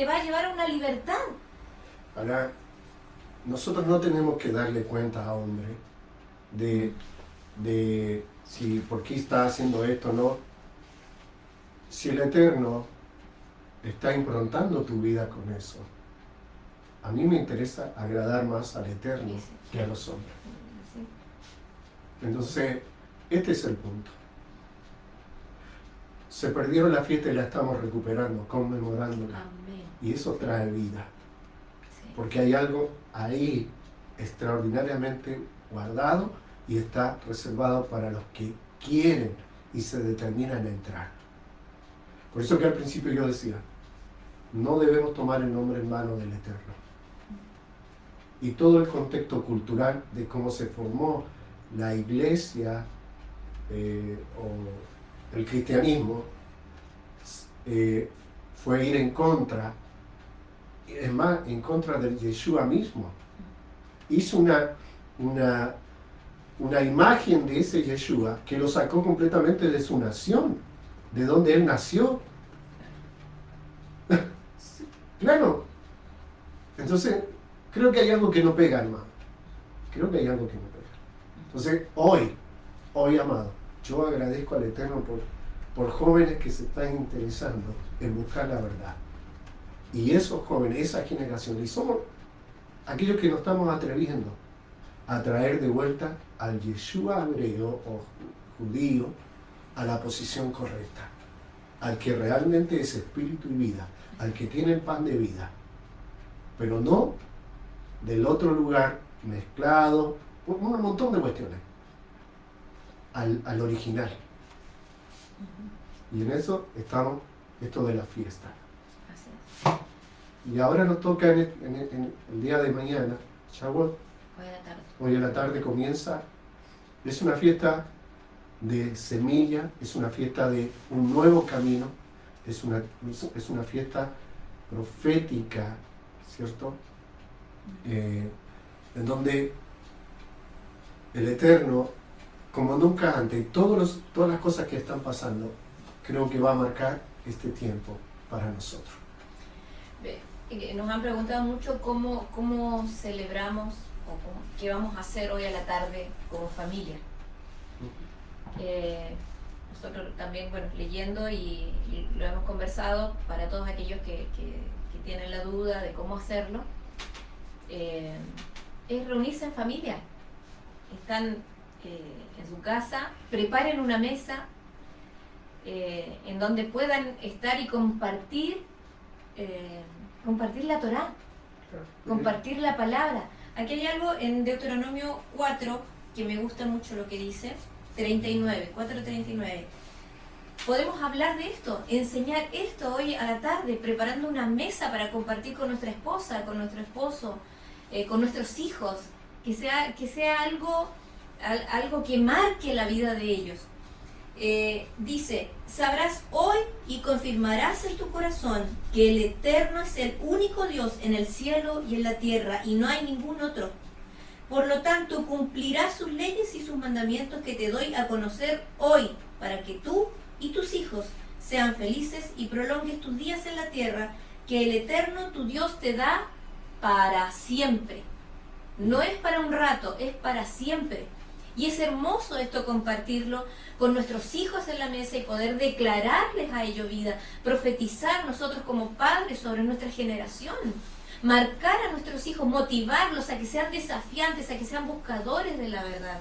va a llevar a una libertad. Ahora, nosotros no tenemos que darle cuenta a hombre de si por qué está haciendo esto o no. Si el Eterno está improntando tu vida con eso, a mí me interesa agradar más al Eterno que a los hombres. Entonces, este es el punto. Se perdieron la fiesta y la estamos recuperando, conmemorándola. Amén. Y eso trae vida. Sí. Porque hay algo ahí extraordinariamente guardado y está reservado para los que quieren y se determinan a entrar. Por eso que al principio yo decía, no debemos tomar el nombre en vano del Eterno. Y todo el contexto cultural de cómo se formó la iglesia o el cristianismo fue ir en contra, es más, en contra de Yeshua mismo. Hizo una imagen de ese Yeshua que lo sacó completamente de su nación, de donde él nació. Claro. Entonces, creo que hay algo que no pega, hermano. Creo que hay algo que no pega. Entonces, hoy, amado, yo agradezco al Eterno por jóvenes que se están interesando en buscar la verdad. Y esos jóvenes, esa generación, y somos aquellos que nos estamos atreviendo a traer de vuelta al Yeshua hebreo o judío a la posición correcta, al que realmente es espíritu y vida, al que tiene el pan de vida, pero no del otro lugar mezclado, un montón de cuestiones, al original. Y en eso estamos, esto de la fiesta. Así es. Y ahora nos toca en el día de mañana, Shavuot, hoy a la tarde comienza, es una fiesta de semilla, es una fiesta de un nuevo camino, es una fiesta profética, ¿cierto? En donde el Eterno, como nunca antes, todas las cosas que están pasando, creo que va a marcar este tiempo para nosotros. Nos han preguntado mucho cómo celebramos o qué vamos a hacer hoy a la tarde como familia. Nosotros también, bueno, leyendo y lo hemos conversado para todos aquellos que tienen la duda de cómo hacerlo, es reunirse en familia. Están en su casa, preparen una mesa en donde puedan estar y compartir la Torá, compartir la palabra. Aquí hay algo en Deuteronomio 4 que me gusta mucho lo que dice, 4:39. Podemos hablar de esto, enseñar esto hoy a la tarde, preparando una mesa para compartir con nuestra esposa, con nuestro esposo, con nuestros hijos, que sea algo que marque la vida de ellos. dice, sabrás hoy y confirmarás en tu corazón que el Eterno es el único Dios en el cielo y en la tierra y no hay ningún otro. Por lo tanto, cumplirás sus leyes y sus mandamientos que te doy a conocer hoy, para que tú y tus hijos sean felices y prolongues tus días en la tierra, que el Eterno tu Dios te da para siempre. No es para un rato, es para siempre. Y es hermoso esto compartirlo con nuestros hijos en la mesa y poder declararles a ellos vida, profetizar nosotros como padres sobre nuestra generación, marcar a nuestros hijos, motivarlos a que sean desafiantes, a que sean buscadores de la verdad.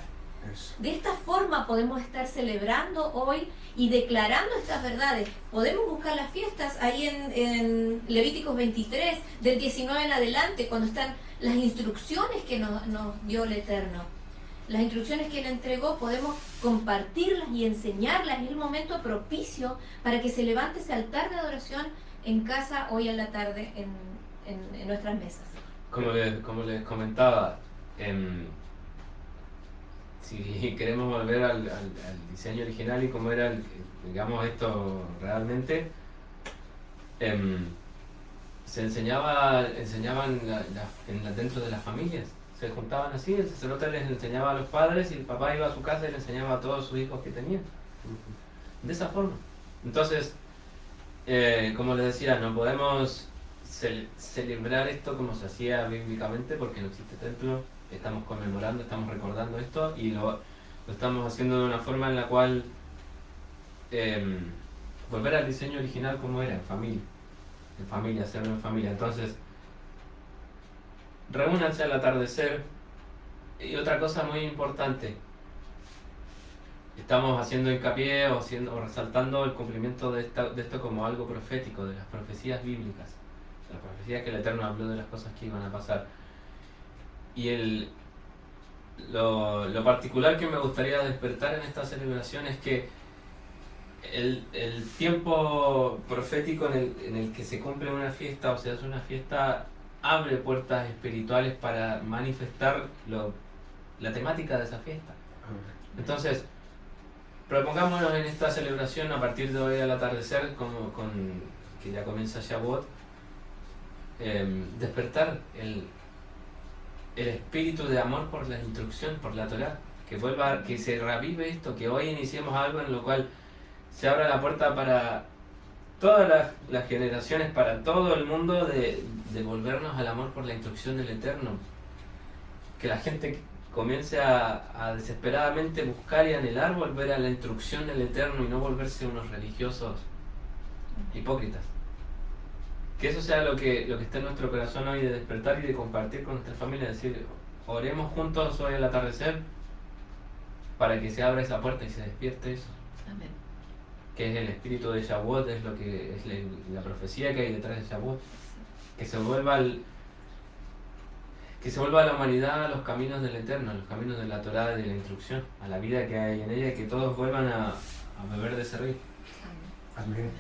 Eso. De esta forma podemos estar celebrando hoy y declarando estas verdades. Podemos buscar las fiestas ahí en Levíticos 23, del 19 en adelante, cuando están las instrucciones que nos dio el Eterno. Las instrucciones que Él entregó, podemos compartirlas y enseñarlas. Es el momento propicio para que se levante ese altar de adoración en casa hoy en la tarde en nuestras mesas. Como les comentaba, si queremos volver al diseño original y cómo era, digamos, esto realmente, se enseñaban dentro de las familias. Se juntaban así, el sacerdote les enseñaba a los padres y el papá iba a su casa y le enseñaba a todos sus hijos que tenían. De esa forma. Entonces, como les decía, no podemos celebrar esto como se hacía bíblicamente porque no existe templo. Estamos conmemorando, estamos recordando esto y lo estamos haciendo de una forma en la cual volver al diseño original como era, en familia, hacerlo en familia. Entonces, reúnanse al atardecer. Y otra cosa muy importante, estamos haciendo hincapié o resaltando el cumplimiento de esto como algo profético, de las profecías bíblicas, de las profecías que el Eterno habló de las cosas que iban a pasar. Y lo particular que me gustaría despertar en esta celebración es que el tiempo profético en el que se cumple una fiesta o se hace una fiesta abre puertas espirituales para manifestar la temática de esa fiesta. Entonces, propongámonos en esta celebración a partir de hoy al atardecer, que ya comienza Shavuot, despertar el espíritu de amor por la instrucción, por la Torá, que se revive esto, que hoy iniciemos algo en lo cual se abra la puerta para todas las generaciones, para todo el mundo, de volvernos al amor por la instrucción del Eterno. Que la gente comience a desesperadamente buscar y anhelar volver a la instrucción del Eterno y no volverse unos religiosos hipócritas. Que eso sea lo que está en nuestro corazón hoy, de despertar y de compartir con nuestra familia, decir, oremos juntos hoy al atardecer para que se abra esa puerta y se despierte eso. Amén. Que es el espíritu de Shavuot, es lo que es la profecía que hay detrás de Shavuot. Que se vuelva a la humanidad a los caminos del Eterno, a los caminos de la Torá y de la instrucción, a la vida que hay en ella, y que todos vuelvan a beber de ese río. Amén.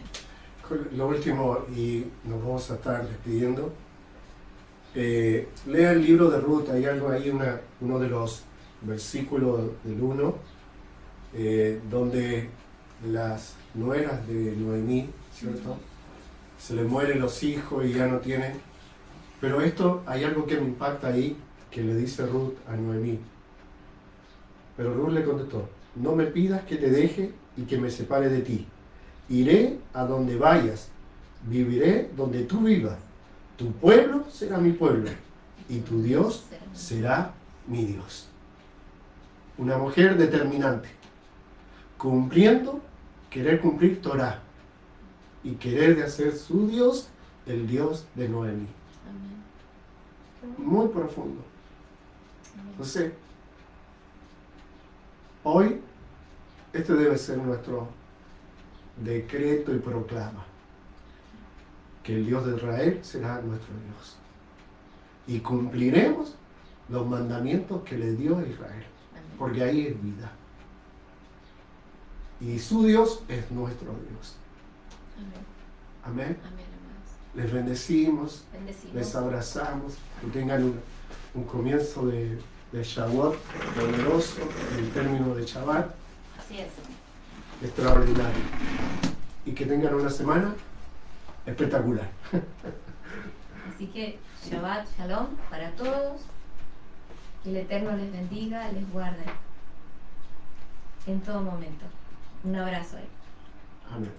Lo último, y nos vamos a estar despidiendo. Lea el libro de Ruth, hay algo ahí, uno de los versículos del 1, donde las nueras de Noemí, ¿cierto? Se le mueren los hijos y ya no tienen. Pero hay algo que me impacta ahí, que le dice Ruth a Noemí. Pero Ruth le contestó, no me pidas que te deje y que me separe de ti. Iré a donde vayas, viviré donde tú vivas. Tu pueblo será mi pueblo y tu Dios será mi Dios. Una mujer determinante, querer cumplir Torah y querer de hacer su Dios el Dios de Noemí. Muy profundo. Entonces, hoy este debe ser nuestro decreto y proclama, que el Dios de Israel será nuestro Dios y cumpliremos los mandamientos que le dio a Israel, porque ahí es vida y su Dios es nuestro Dios. Amén. Les bendecimos, les abrazamos, que tengan un comienzo de Shavuot poderoso, el término de Shabbat. Así es. extraordinario. Y que tengan una semana espectacular. Así que Shabbat Shalom para todos. Que el Eterno les bendiga, les guarde en todo momento. Un abrazo. Amén.